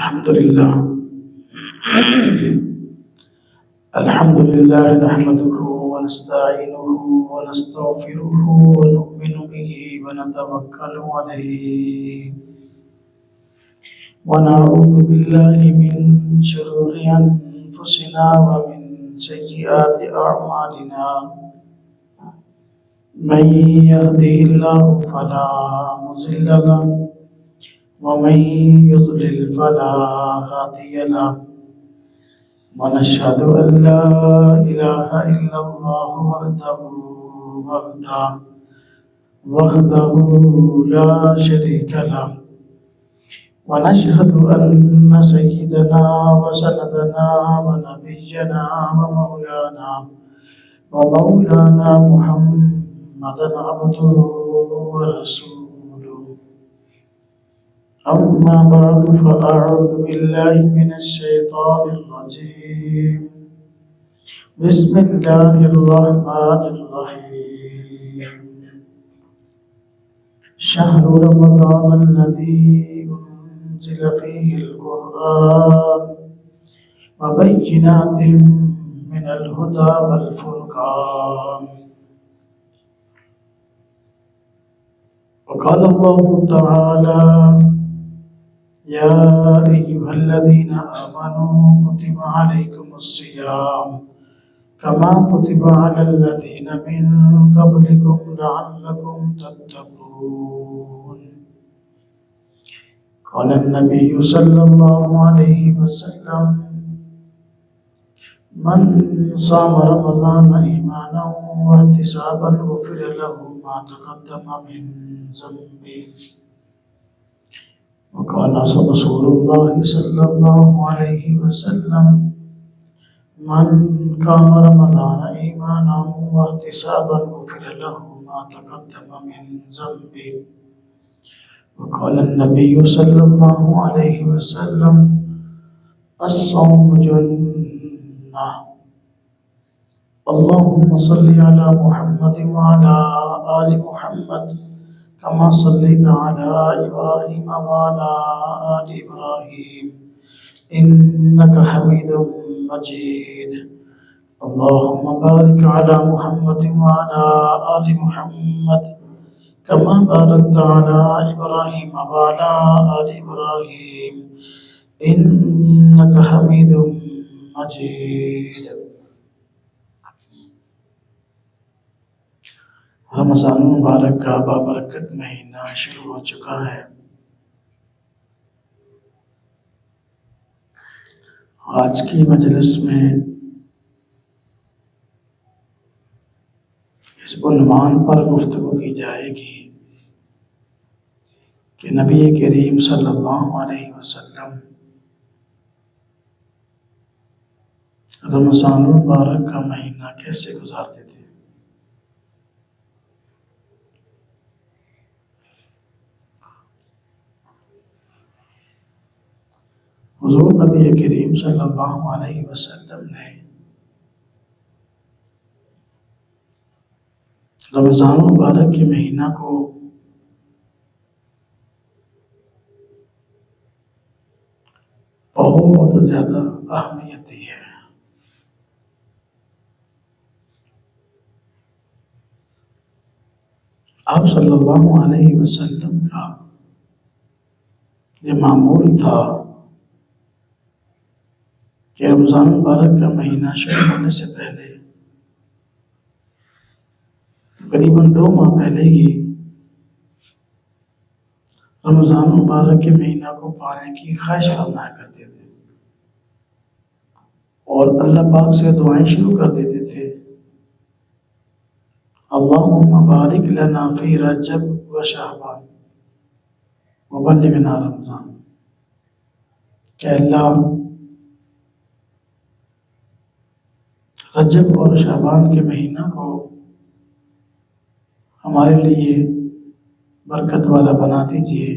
الحمد لله نحمده ونستعينه ونستغفره ونؤمن به ونتوكل عليه ونعوذ بالله من شرور أنفسنا ومن سيئات أعمالنا من يهده الله فلا مضل له ومن يضلل فلا هادي له ونشهد أن لا إله إلا الله وحده لا شريك له ونشهد أن سيدنا وسندنا ونبينا ومولانا محمدا عبده ورسوله أما بعد فأعوذ بالله من الشيطان الرجيم بسم الله الرحمن الرحيم شهر رمضان الذي أنزل فيه القرآن وبينات من الهدى والفرقان وقال الله تعالى يا أيها الذين آمنوا كتب عليكم الصيام كما كتب على الذين من قبلكم لعلكم تتقون قال النبي صلى الله عليه وسلم من صام رمضان إيمانا واحتسابا غفر له ما تقدم من ذنبه وقال رسول الله صلى الله عليه وسلم من قام رمضان إيمانا واحتسابا غفر له ما تقدم من ذنبه وقال النبي صلى الله عليه وسلم الصوم جنة اللهم صل على محمد وعلى آل محمد كما صليت على إبراهيم وعلى آل إبراهيم إنك حميد مجيد اللهم بارك على محمد وعلى آل محمد كما باركت على إبراهيم وعلى آل إبراهيم إنك حميد مجيد رمضان مبارک کا بابرکت مہینہ شروع ہو چکا ہے۔ آج کی مجلس میں اس عنوان پر گفتگو کی جائے گی کہ نبی کریم صلی اللہ علیہ وسلم رمضان المبارک کا مہینہ کیسے گزارتے تھے۔ حضور نبی کریم صلی اللہ علیہ وسلم نے رمضان المبارک کے مہینہ کو بہت زیادہ اہمیت دی ہے۔ آپ صلی اللہ علیہ وسلم کا یہ معمول تھا کہ رمضان مبارک کا مہینہ شروع ہونے سے پہلے تقریباً 2 ماہ پہلے ہی رمضان مبارک کے مہینہ کو پانے کی خواہش فرمایا کرتے تھے اور اللہ پاک سے دعائیں شروع کر دیتے تھے۔ اللہم بارک لنا فی رجب و شعبان وبلغنا رمضان، کہ اللہ رجب اور شعبان کے مہینہ کو ہمارے لیے برکت والا بنا دیجیے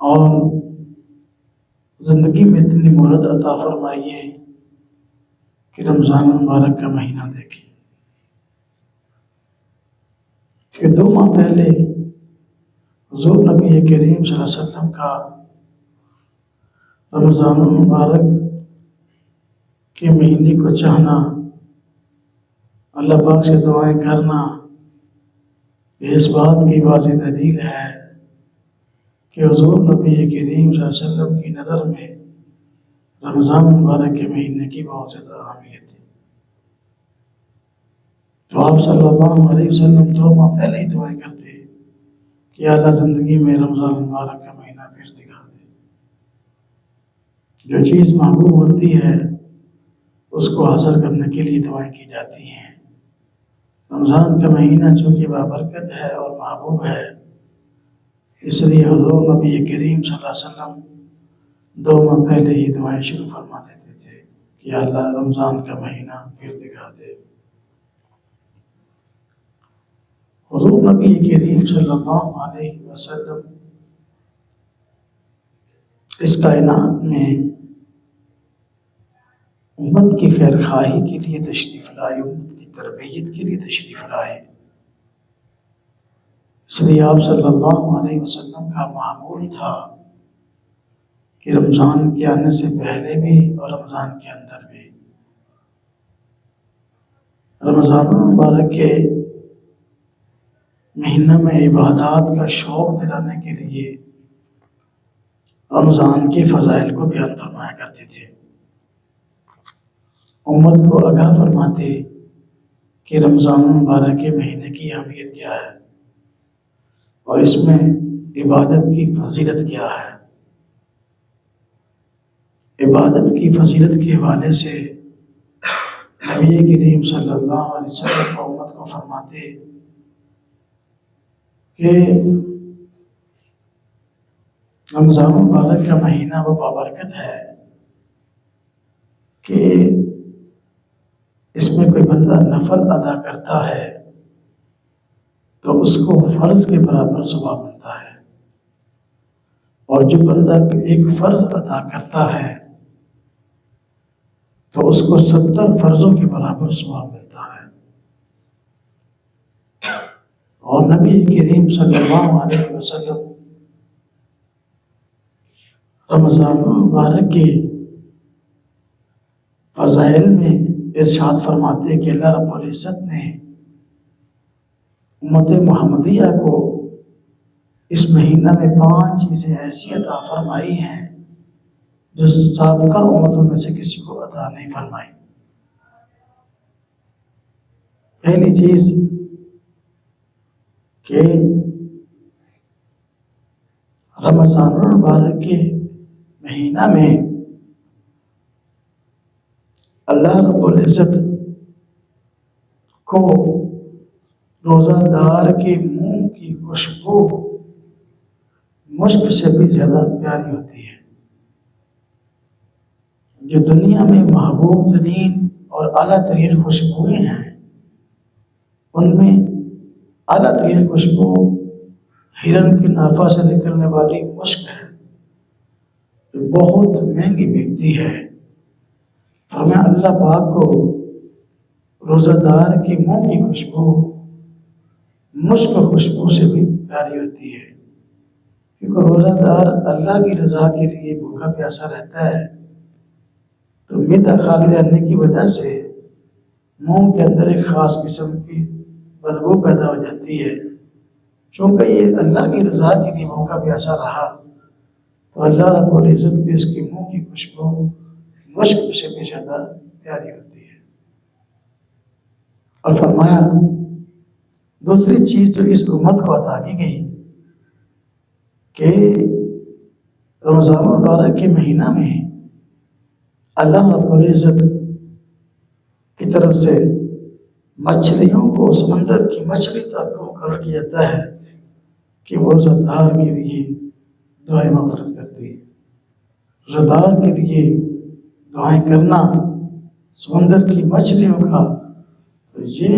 اور زندگی میں اتنی مہلت عطا فرمائیے کہ رمضان مبارک کا مہینہ دیکھیں۔ کہ 2 ماہ پہلے حضور نبی کریم صلی اللہ علیہ وسلم کا رمضان المبارک کے مہینے کو چاہنا، اللہ پاک سے دعائیں کرنا، یہ اس بات کی واضح دلیل ہے کہ حضور نبی کریم صلی اللہ علیہ وسلم کی نظر میں رمضان مبارک کے مہینے کی بہت زیادہ اہمیت ہے۔ تو آپ صلی اللہ علیہ وسلم 2 ماہ پہلے ہی دعائیں کرتے کہ اللہ زندگی میں رمضان مبارک کا مہینہ پھر دکھا دے۔ جو چیز محبوب ہوتی ہے اس کو حاصل کرنے کے لیے دعائیں کی جاتی ہیں۔ رمضان کا مہینہ چونکہ بابرکت ہے اور محبوب ہے، اس لیے حضور نبی کریم صلی اللہ علیہ وسلم 2 ماہ پہلے ہی دعائیں شروع فرما دیتے تھے کہ اللہ رمضان کا مہینہ پھر دکھا دے۔ حضور نبی کریم صلی اللہ علیہ وسلم اس کائنات میں امت کی خیر خواہی کے لیے تشریف لائے، امت کی تربیت کے لیے تشریف لائے۔ اس لیے آپ صلی اللہ علیہ وسلم کا معمول تھا کہ رمضان کے آنے سے پہلے بھی اور رمضان کے اندر بھی رمضان المبارک کے مہینہ میں عبادات کا شوق دلانے کے لیے رمضان کے فضائل کو بیان فرمایا کرتے تھے، امت کو آگاہ فرماتے کہ رمضان المبارک کے مہینے کی اہمیت کیا ہے اور اس میں عبادت کی فضیلت کیا ہے۔ عبادت کی فضیلت کے حوالے سے نبی کریم صلی اللہ علیہ وسلم امت کو فرماتے کہ رمضان مبارک کا مہینہ وہ بابرکت ہے کہ اس میں کوئی بندہ نفل ادا کرتا ہے تو اس کو فرض کے برابر ثواب ملتا ہے، اور جو بندہ ایک فرض ادا کرتا ہے تو اس کو 70 فرضوں کے برابر ثواب ملتا ہے۔ اور نبی کریم صلی اللہ علیہ وسلم رمضان مبارک کے فضائل میں ارشاد فرماتے کہ اللہ رب العزت نے امت محمدیہ کو اس مہینہ میں 5 چیزیں ایسی عطا فرمائی ہیں جو سابقہ امتوں میں سے کسی کو عطا نہیں فرمائی۔ پہلی چیز کہ رمضان المبارک کے مہینہ میں اللہ رب العزت کو روزہ دار کے منہ کی خوشبو مشک سے بھی زیادہ پیاری ہوتی ہے۔ جو دنیا میں محبوب ترین اور اعلیٰ ترین خوشبوئیں ہیں، ان میں اعلیٰ ترین خوشبو ہرن کے نافہ سے نکلنے والی مشک ہے، جو بہت مہنگی بکتی ہے۔ فرمایا اللہ پاک کو روزہ دار کے منہ کی خوشبو مشک خوشبو سے بھی پیاری ہوتی ہے، کیونکہ روزہ دار اللہ کی رضا کے لیے بھوکا پیاسا رہتا ہے، تو معدہ خالی رہنے کی وجہ سے منہ کے اندر ایک خاص قسم کی بدبو پیدا ہو جاتی ہے۔ چونکہ یہ اللہ کی رضا کے لیے بھوکا پیاسا رہا تو اللہ رب العزت بھی اس کی منہ کی خوشبو مشک سے بھی زیادہ پیاری ہوتی ہے۔ اور فرمایا دوسری چیز جو اس امت کو عطا کی گئی کہ رمضان المبارک کے مہینہ میں اللہ رب العزت کی طرف سے مچھلیوں کو سمندر کی مچھلی تک کو مقرر کیا جاتا ہے کہ وہ روزہ دار کے لیے دعائیں مغفرت کرتی ہے۔ روزہ دار کے لیے دعائیں کرنا سمندر کی مچھلیوں کا، تو یہ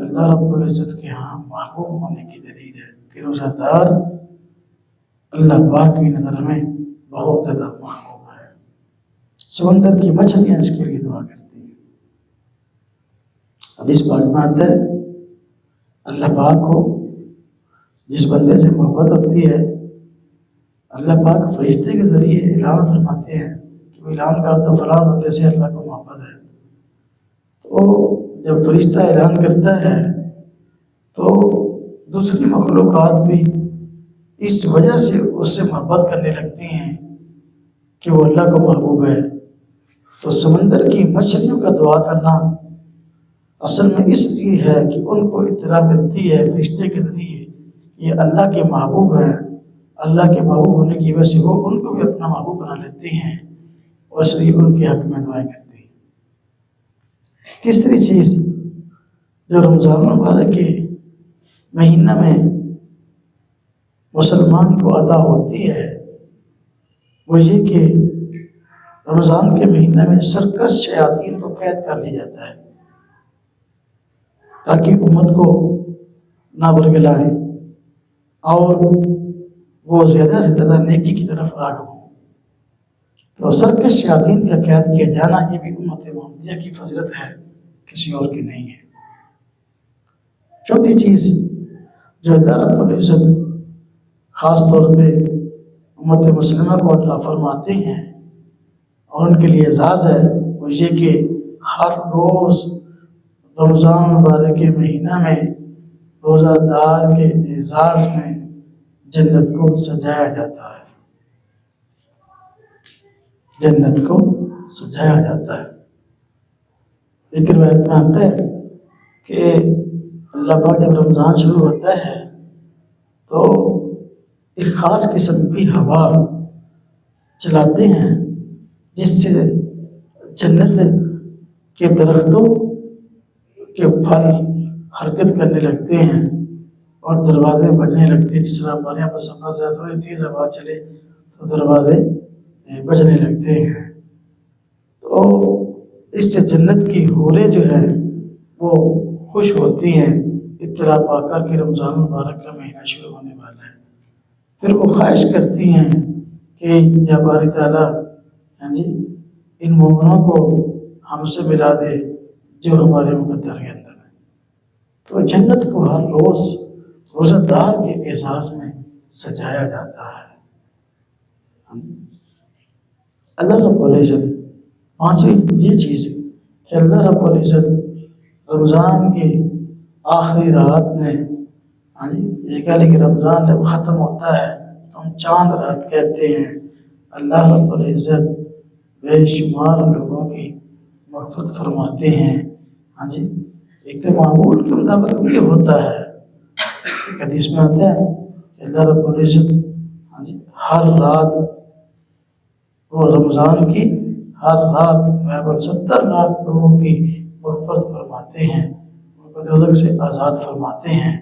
اللہ رب العزت کے ہاں محبوب ہونے کی دلیل ہے کہ روزہ دار اللہ پاک کی نظر میں بہت زیادہ محبوب ہے۔ سمندر کی مچھلیاں اس کے لیے دعا کرتی ہیں۔ حدیث پاک میں آتا ہے اللہ پاک کو جس بندے سے محبت ہوتی ہے اللہ پاک فرشتے کے ذریعے اعلان فرماتے ہیں کہ اعلان کر دو فلاں بندے سے اللہ کو محبت ہے۔ تو جب فرشتہ اعلان کرتا ہے تو دوسری مخلوقات بھی اس وجہ سے اس سے محبت کرنے لگتی ہیں کہ وہ اللہ کو محبوب ہے۔ تو سمندر کی مچھلیوں کا دعا کرنا اصل میں اس لیے ہے کہ ان کو اطلاع ملتی ہے فرشتے کے ذریعے کہ یہ اللہ کے محبوب ہیں، اللہ کے محبوب ہونے کی وجہ سے وہ ان کو بھی اپنا محبوب بنا لیتے ہیں اور اس لیے ان کے حق میں دعائیں کرتے ہیں۔ تیسری چیز جو رمضان المبارک کے مہینہ میں مسلمان کو عطا ہوتی ہے وہ یہ کہ رمضان کے مہینے میں سرکش شیاطین کو قید کر لیا جاتا ہے تاکہ امت کو نہ برگلائیں اور وہ زیادہ سے زیادہ نیکی کی طرف راغب ہوں۔ تو سرکش شیاطین کا قید کیا جانا یہ بھی امت محمدیہ کی فضیلت ہے، کسی اور کی نہیں ہے۔ چوتھی چیز جو اللہ رب العزت خاص طور پہ امت مسلمہ کو عطا فرماتے ہیں اور ان کے لیے اعزاز ہے وہ یہ کہ ہر روز رمضان مبارک کے مہینہ میں روزہ دار کے اعزاز میں جنت کو سجایا جاتا ہے، جنت کو سجایا جاتا ہے۔ ایک روایت میں آتا ہے کہ اللہ پاک جب رمضان شروع ہوتا ہے تو ایک خاص قسم کی ہوا چلاتے ہیں جس سے جنت کے درختوں کے پھل حرکت کرنے لگتے ہیں اور دروازے بجنے لگتے ہیں۔ جس طرح ہمارے یہاں پر صبح سے تھوڑی تیز ہوا چلے تو دروازے بجنے لگتے ہیں۔ تو اس سے جنت کی حوریں جو ہے وہ خوش ہوتی ہیں اطلاع پا کر کے رمضان مبارک کا مہینہ شروع ہونے والا ہے۔ پھر وہ خواہش کرتی ہیں کہ یا باری تعالیٰ ان مومنوں کو ہم سے ملا دے جو ہمارے مقدر کے اندر ہے۔ تو جنت کو ہر روز روزہ دار کے اعزاز میں سجایا جاتا ہے۔ اللہ رب العزت پانچویں یہ چیز کہ اللہ رب العزت رمضان کی آخری رات میں یہ کہہ لیں کہ رمضان جب ختم ہوتا ہے ہم چاند رات کہتے ہیں، اللہ رب العزت بے شمار لوگوں کی مغفرت فرماتے ہیں۔ ایک تو معمول کے مطابق یہ ہوتا ہے، ایک حدیث میں آتا ہے کہ اللہ رب العزت ہر رات وہ رمضان کی ہر رات تقریباً 70 لاکھ لوگوں کی مغفرت فرماتے ہیں، ان کو دوزخ سے آزاد فرماتے ہیں۔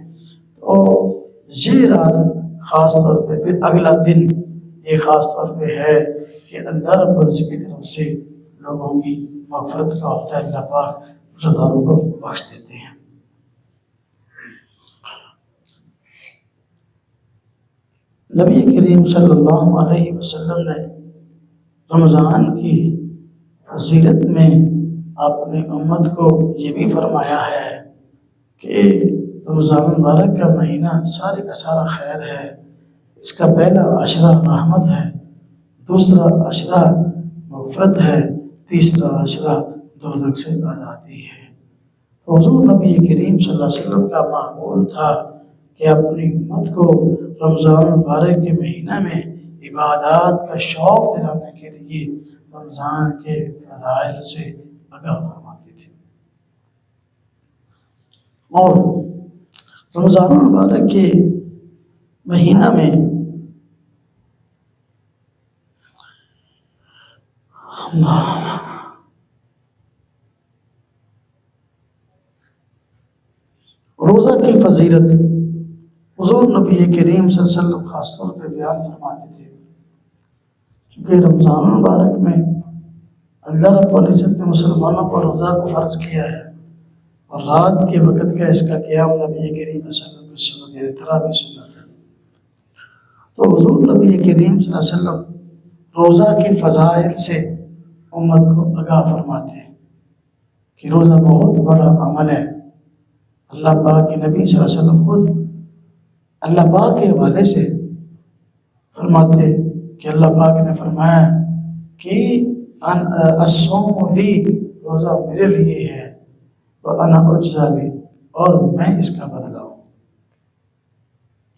تو یہ رات خاص طور پہ پھر اگلا دن یہ خاص طور پہ ہے کہ اللہ رب العزت کی طرف سے لوگوں کی مغفرت کا ہوتا ہے، اللہ پاک روزہ داروں کو بخش دیتے ہیں۔ نبی کریم صلی اللہ علیہ وسلم نے رمضان کی فضیلت میں اپنی امت کو یہ بھی فرمایا ہے کہ رمضان مبارک کا مہینہ سارے کا سارا خیر ہے۔ اس کا پہلا عشرہ رحمت ہے، دوسرا عشرہ مغفرت ہے، تیسرا عشرہ دوزخ سے آزادی ہے۔ تو حضور نبی کریم صلی اللہ علیہ وسلم کا معمول تھا کہ اپنی امت کو رمضان مبارک کے مہینہ میں عبادات کا شوق دلانے کے لیے رمضان کے فضائل سے آگاہ فرماتے تھے۔ اور رمضان مبارک کے مہینہ میں روزہ کی فضیلت حضور نبی کریم صلی اللہ علیہ وسلم خاص طور پہ بیان فرماتے تھے، کیونکہ رمضان مبارک میں اللہ رب العزت نے مسلمانوں پر روزہ کو فرض کیا ہے اور رات کے وقت کا اس کا قیام نبی کریم صلی اللہ علیہ وسلم کی سنت ہے، تراویح سنت ہے۔ تو حضور نبی کریم صلی اللہ علیہ وسلم روزہ کی فضائل سے امت کو آگاہ فرماتے ہیں کہ روزہ بہت بڑا عمل ہے۔ اللہ پاک کے نبی صلی اللہ علیہ وسلم خود اللہ پاک کے حوالے سے فرماتے کہ اللہ پاک نے فرمایا کہ الصوم لی، روزہ میرے لیے ہے، وَأَنَا أُجْزَىٰ بِهِ، اور میں اس کا بدلہ ہوں۔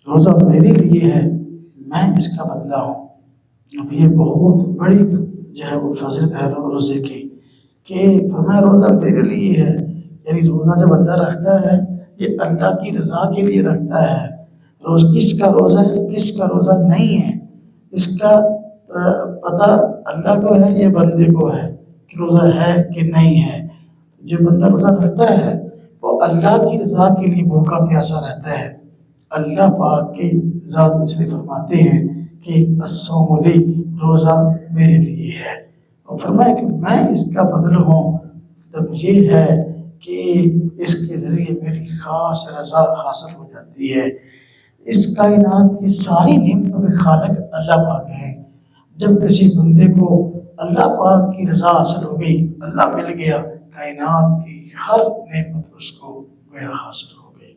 روزہ میرے لیے ہے، میں اس کا بدلہ ہوں۔ اب یہ بہت بڑی جو ہے وہ فضیلت ہے روزے کی، کہ فرمایا روزہ میرے لیے ہے، یعنی روزہ جو بندہ رکھتا ہے یہ اللہ کی رضا کے لیے رکھتا ہے۔ کس کا روزہ ہے، کس کا روزہ نہیں ہے، اس کا پتہ اللہ کو ہے یا بندے کو ہے کہ روزہ ہے کہ نہیں ہے۔ جو بندہ روزہ رکھتا ہے وہ اللہ کی رضا کے لیے بھوکا پیاسا رہتا ہے۔ اللہ پاک کی ذات اس لیے فرماتے ہیں کہ الصوم لی، روزہ میرے لیے ہے، اور فرمایا کہ میں اس کا بدل ہوں۔ تب یہ ہے کہ اس کے ذریعے میری خاص رضا حاصل ہو جاتی ہے۔ اس کائنات کی ساری نعمتوں کے خالق اللہ پاک ہیں۔ جب کسی بندے کو اللہ پاک کی رضا حاصل ہو گئی، اللہ مل گیا، کائنات کی ہر نعمت اس کو گویا حاصل ہو گئی۔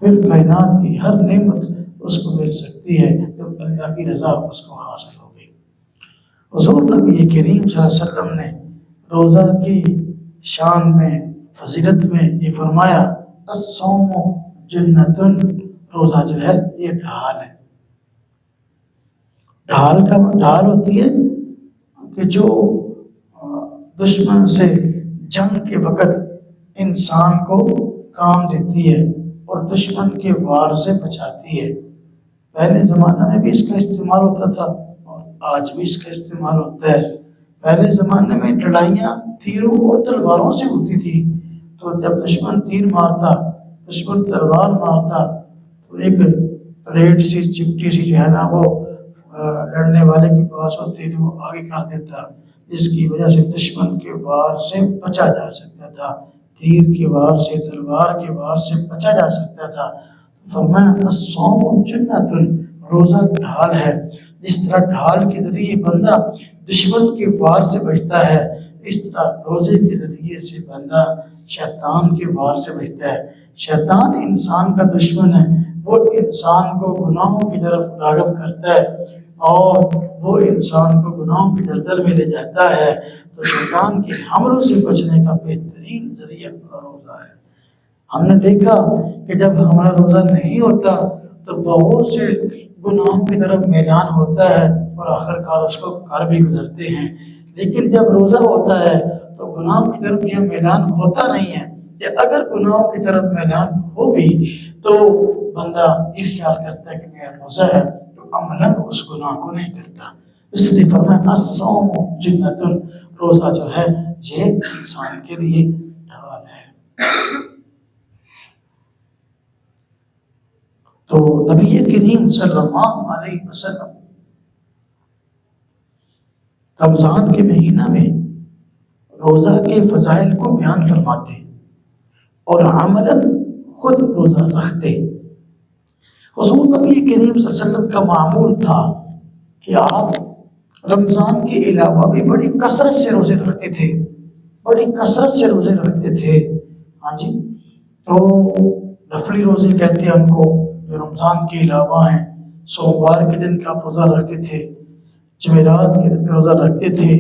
پھر کائنات کی ہر نعمت اس کو مل سکتی ہے جب اللہ کی رضا اس کو حاصل ہو گئی۔ حضور نبی کریم صلی اللہ علیہ وسلم نے روزہ کی شان میں، فضیلت میں یہ فرمایا الصوم جنۃ، روزہ جو ہے یہ ڈھال ہے۔ ڈھال ہوتی ہے کہ جو دشمن سے جنگ کے وقت انسان کو کام دیتی ہے اور دشمن کے وار سے بچاتی ہے۔ پہلے زمانہ میں بھی اس کا استعمال ہوتا تھا اور آج بھی اس کا استعمال ہوتا ہے۔ پہلے زمانے میں لڑائیاں تیروں اور تلواروں سے ہوتی تھی، تو جب دشمن تیر مارتا، دشمن تلوار مارتا، تو ایک پلیٹ سی چپٹی سی جو ہے نا وہ لڑنے والے کے پاس ہوتی تھی، وہ آگے کر دیتا، جس کی وجہ سے دشمن کے وار سے بچا جا سکتا تھا، تیر کے وار سے، تلوار کے وار سے بچا جا سکتا تھا۔ فرمایا الصوم جنۃ، روزہ ڈھال ہے۔ جس طرح ڈھال کے ذریعے بندہ دشمن کے وار سے بچتا ہے، اس طرح روزے کے ذریعے سے بندہ شیطان کے وار سے بچتا ہے۔ شیطان انسان کا دشمن ہے، وہ انسان کو گناہوں کی طرف راغب کرتا ہے اور وہ انسان کو گناہوں کی دلدل میں لے جاتا ہے۔ تو شیطان کے حملوں سے بچنے کا بہترین ذریعہ روزہ ہے۔ ہم نے دیکھا کہ جب ہمارا روزہ نہیں ہوتا تو بہت سے گناہوں کی طرف میلان ہوتا ہے اور آخر کار اس کو کر بھی گزرتے ہیں، لیکن جب روزہ ہوتا ہے تو گناہوں کی طرف یہ میلان ہوتا نہیں ہے، یا اگر گناہوں کی طرف میلان ہو بھی تو بندہ یہ خیال کرتا ہے کہ میرا روزہ ہے، تو عملاً اس گناہ کو نہیں کرتا۔ اس لیے فرمایا الصوم جنۃ، روزہ جو ہے یہ انسان کے لیے ڈھال ہے۔ تو نبی کریم صلی اللہ علیہ وسلم رمضان کے مہینہ میں روزہ کے فضائل کو بیان فرماتے اور عملاً خود روزہ رکھتے۔ حضور نبی کریم صلی اللہ علیہ وسلم کا معمول تھا کہ آپ رمضان کے علاوہ بھی بڑی کثرت سے روزے رکھتے تھے، بڑی کثرت سے روزے رکھتے تھے۔ ہاں جی، تو نفلی روزے کہتے ہیں ان کو، جو رمضان کے علاوہ ہیں۔ سوموار کے دن کا روزہ رکھتے تھے، جمعرات کے دن کا روزہ رکھتے تھے،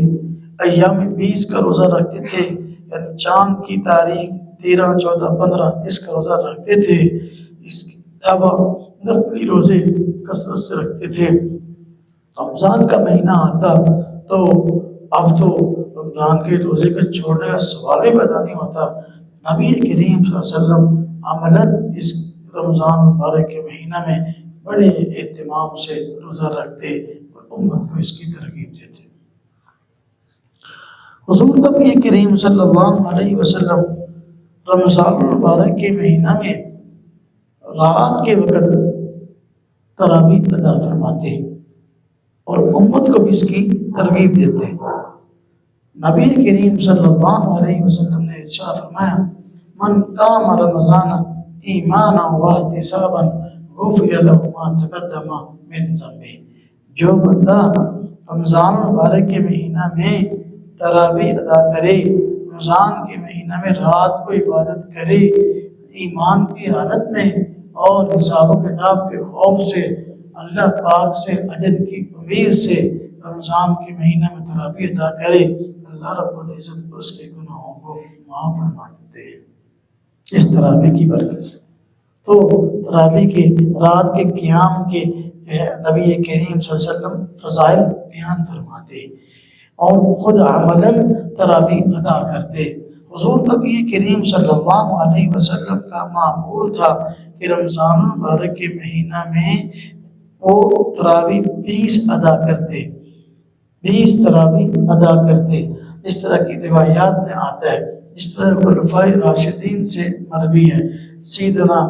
ایام 20 کا روزہ رکھتے تھے، یعنی چاند کی تاریخ 13، 14، 15 اس کا روزہ رکھتے تھے۔ اس کے علاوہ نفلی روزے کثرت سے رکھتے تھے۔ رمضان کا مہینہ آتا تو اب تو رمضان کے روزے کا چھوڑنے کا سوال بھی پیدا نہیں ہوتا۔ نبی کریم صلی اللہ علیہ وسلم عملاً اس رمضان مبارک کے مہینہ میں بڑے اہتمام سے روزہ رکھتے اور امت کو اس کی ترغیب دیتے۔ حضور نبی کریم صلی اللہ علیہ وسلم رمضان مبارک کے مہینہ میں رات کے وقت تراویح ادا فرماتے اور امت کو بھی اس کی ترغیب دیتے۔ نبی کریم صلی اللہ علیہ وسلم نے ارشاد فرمایا من قام رمضان ایمانا واحتسابا غفر له ما تقدم من ذنبه، جو بندہ رمضان مبارک کے مہینہ میں تراویح ادا کرے، رمضان کے مہینہ میں رات کو عبادت کرے، ایمان کی حالت میں اور حساب و کتاب کے خوف سے، اللہ پاک سے اجر کی امید سے رمضان کے مہینہ میں تراویح ادا کرے، اللہ رب العزت اس کے گناہوں کو معاف فرما دیتے ہیں اس تراویح کی برکت سے۔ تو تراویح کے رات کے قیام کے نبی کریم صلی اللہ علیہ وسلم فضائل بیان فرماتے اور خود عملاً تراویح ادا کرتے۔ حضور نبی کریم صلی اللہ علیہ وسلم کا معمول تھا کہ رمضان المبارک کے مہینہ میں وہ تراویح 20 ادا کرتے، 20 تراویح ادا کرتے۔ اس طرح کی روایات میں آتا ہے، اس طرح خلفائے راشدین سے مروی ہے۔ سیدنا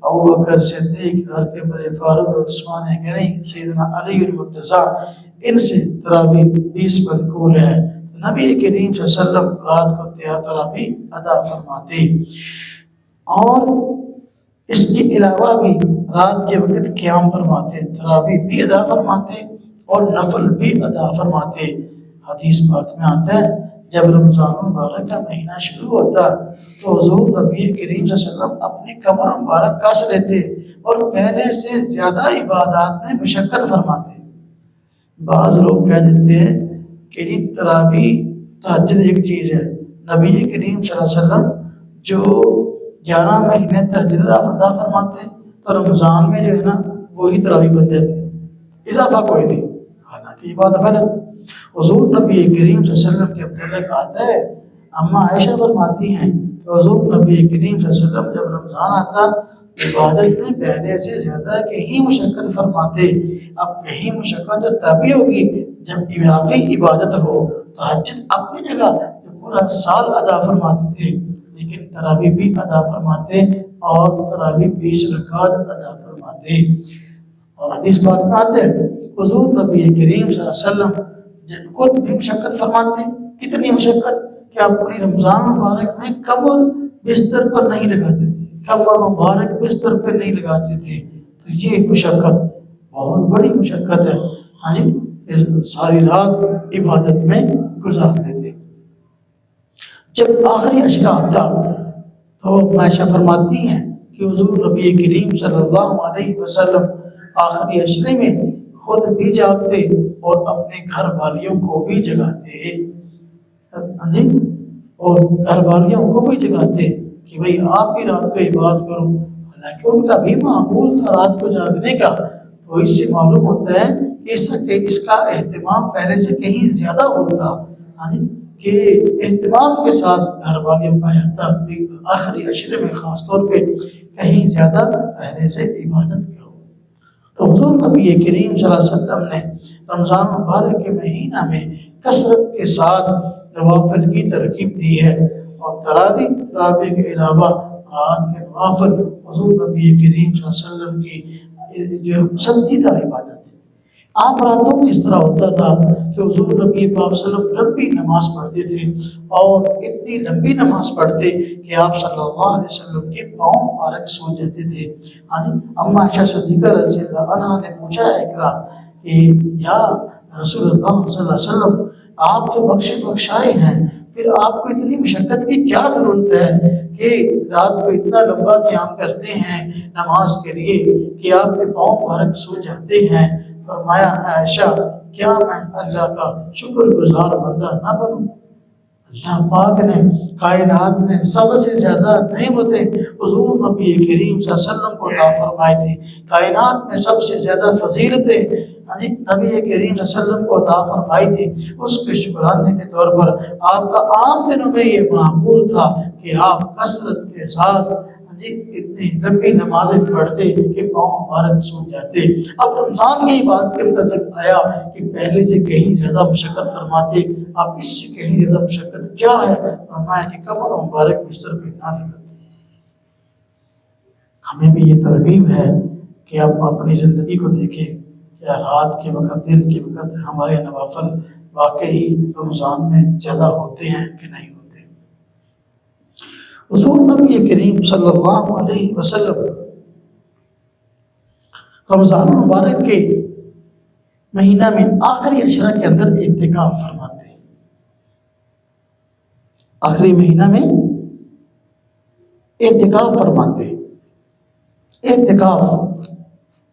ابوبکر صدیق، حضرت عمر فاروق، عثمان غنی، سیدنا علی المرتضیٰ، ان سے تراویح 20 منقول ہے۔ نبی کریم صلی اللہ علیہ وسلم رات کو تراویح ادا فرماتے اور اس کے علاوہ بھی رات کے وقت قیام فرماتے، تراویح بھی ادا فرماتے اور نفل بھی ادا فرماتے۔ حدیث پاک میں آتا ہے جب رمضان المبارک کا مہینہ شروع ہوتا تو حضور نبی کریم صلی اللہ علیہ وسلم اپنی کمر مبارک کس لیتے اور پہلے سے زیادہ عبادات میں مشقت فرماتے۔ بعض لوگ کہہ دیتے ہیں کہ یہ تراویح تہجد ایک چیز ہے، نبی کریم صلی اللہ علیہ وسلم جو 11 مہینے تہجد ادا فرماتے تو رمضان میں جو ہے نا وہی تراویح بن جاتی، اضافہ کوئی نہیں۔ حالانکہ یہ بات غلط۔ حضور نبی کریم صلی اللہ علیہ وسلم کے متعلق آتا ہے، اماں عائشہ فرماتی ہیں کہ حضور نبی کریم صلی اللہ علیہ وسلم جب رمضان آتا عبادت میں پہلے سے زیادہ کہیں مشقت فرماتے۔ اب کہیں مشقت جو تبھی ہوگی جب اضافی عبادت ہو۔ تہجد اپنی جگہ پورا سال ادا فرماتے تھے، لیکن تراویح بھی ادا فرماتے اور تراویح 20 رکعت ادا فرماتے۔ اور حدیث پاک میں آتے ہیں حضور نبی کریم صلی اللہ علیہ وسلم خود بھی مشقت فرماتے۔ کتنی مشقت کہ اپنی رمضان مبارک میں کمر بستر پر نہیں لگاتے تھے، کمر مبارک بستر پر نہیں لگاتے تھے۔ تو یہ مشقت بہت بڑی مشقت ہے، ہاں جی، ساری رات عبادت میں گزار دیتے۔ جب آخری عشرہ آتا تو عائشہ فرماتی ہیں کہ حضور نبی کریم صلی اللہ علیہ وسلم آخری عشرے میں خود بھی جاگتے اور اپنے گھر والیوں کو بھی جگاتے، ہاں جی، اور گھر والیوں کو بھی جگاتے کہ بھئی آپ بھی رات کو عبادت کرو۔ حالانکہ ان کا بھی معمول تھا رات کو جاگنے کا، تو اس سے معلوم ہوتا ہے کہ اس کا اہتمام پہلے سے کہیں زیادہ ہوتا، ہاں جی، کہ اہتمام کے ساتھ گھر والیوں کا جاتا آخری عشرے میں خاص طور پہ کہیں زیادہ پہلے سے عبادت کرو۔ تو حضور نبی کریم صلی اللہ علیہ وسلم نے رمضان مبارک کے مہینہ میں کثرت کے ساتھ نوافل کی ترغیب دی ہے، اور تراویح کے علاوہ رات کے نوافل حضور نبی کریم صلی اللہ علیہ وسلم کی جو پسندیدہ عبادت ہے۔ عام راتوں میں اس طرح ہوتا تھا کہ حضور نبی پاک صلی اللہ علیہ وسلم لمبی نماز پڑھتے تھے، اور اتنی لمبی نماز پڑھتے کہ آپ صلی اللہ علیہ وسلم کے پاؤں مبارک سو جاتے تھے۔ ہاں جی، اماں عائشہ صدیقہ رضی اللہ عنہا نے پوچھا ہے ایک رات کہ یا رسول اللہ صلی اللہ علیہ وسلم، آپ تو بخشائے ہیں، پھر آپ کو اتنی مشقت کی کیا ضرورت ہے کہ رات کو اتنا لمبا قیام کرتے ہیں نماز کے لیے کہ آپ کے پاؤں مبارک سو جاتے ہیں؟ فرمایا عائشہ، کیا میں اللہ کا شکر گزار بندہ نہ بنوں؟ اللہ پاک نے کائنات میں سب سے زیادہ نعمتیں حضور نبی کریم صلی اللہ علیہ وسلم کو عطا فرمائی تھی، کائنات میں سب سے زیادہ فضیلتیں نبی کریم صلی اللہ علیہ وسلم کو عطا فرمائی تھی۔ اس کے شکرانے کے طور پر آپ کا عام دنوں میں یہ معمول تھا کہ آپ کثرت کے ساتھ اتنی لمبی نمازیں پڑھتے کہ پاؤں مبارک سو جاتے۔ اب رمضان کی بات کے متعلق آیا کہ پہلے سے کہیں زیادہ مشقت فرماتے، اب اس سے کہیں زیادہ مشقت کیا ہے؟ فرمایا کہ کمر مبارک بستر پہ نہ لگاتے۔ ہمیں بھی یہ ترغیب ہے کہ ہم اپنی زندگی کو دیکھیں، کیا رات کے وقت دن کے وقت ہمارے نوافل واقعی رمضان میں زیادہ ہوتے ہیں کہ نہیں ہوتے؟ حضور نبی کریم صلی اللہ علیہ وسلم رمضان مبارک کے مہینہ میں آخری عشرہ کے اندر اعتکاف فرماتے ہیں۔ آخری مہینہ میں اعتکاف فرماتے ہیں۔ اعتکاف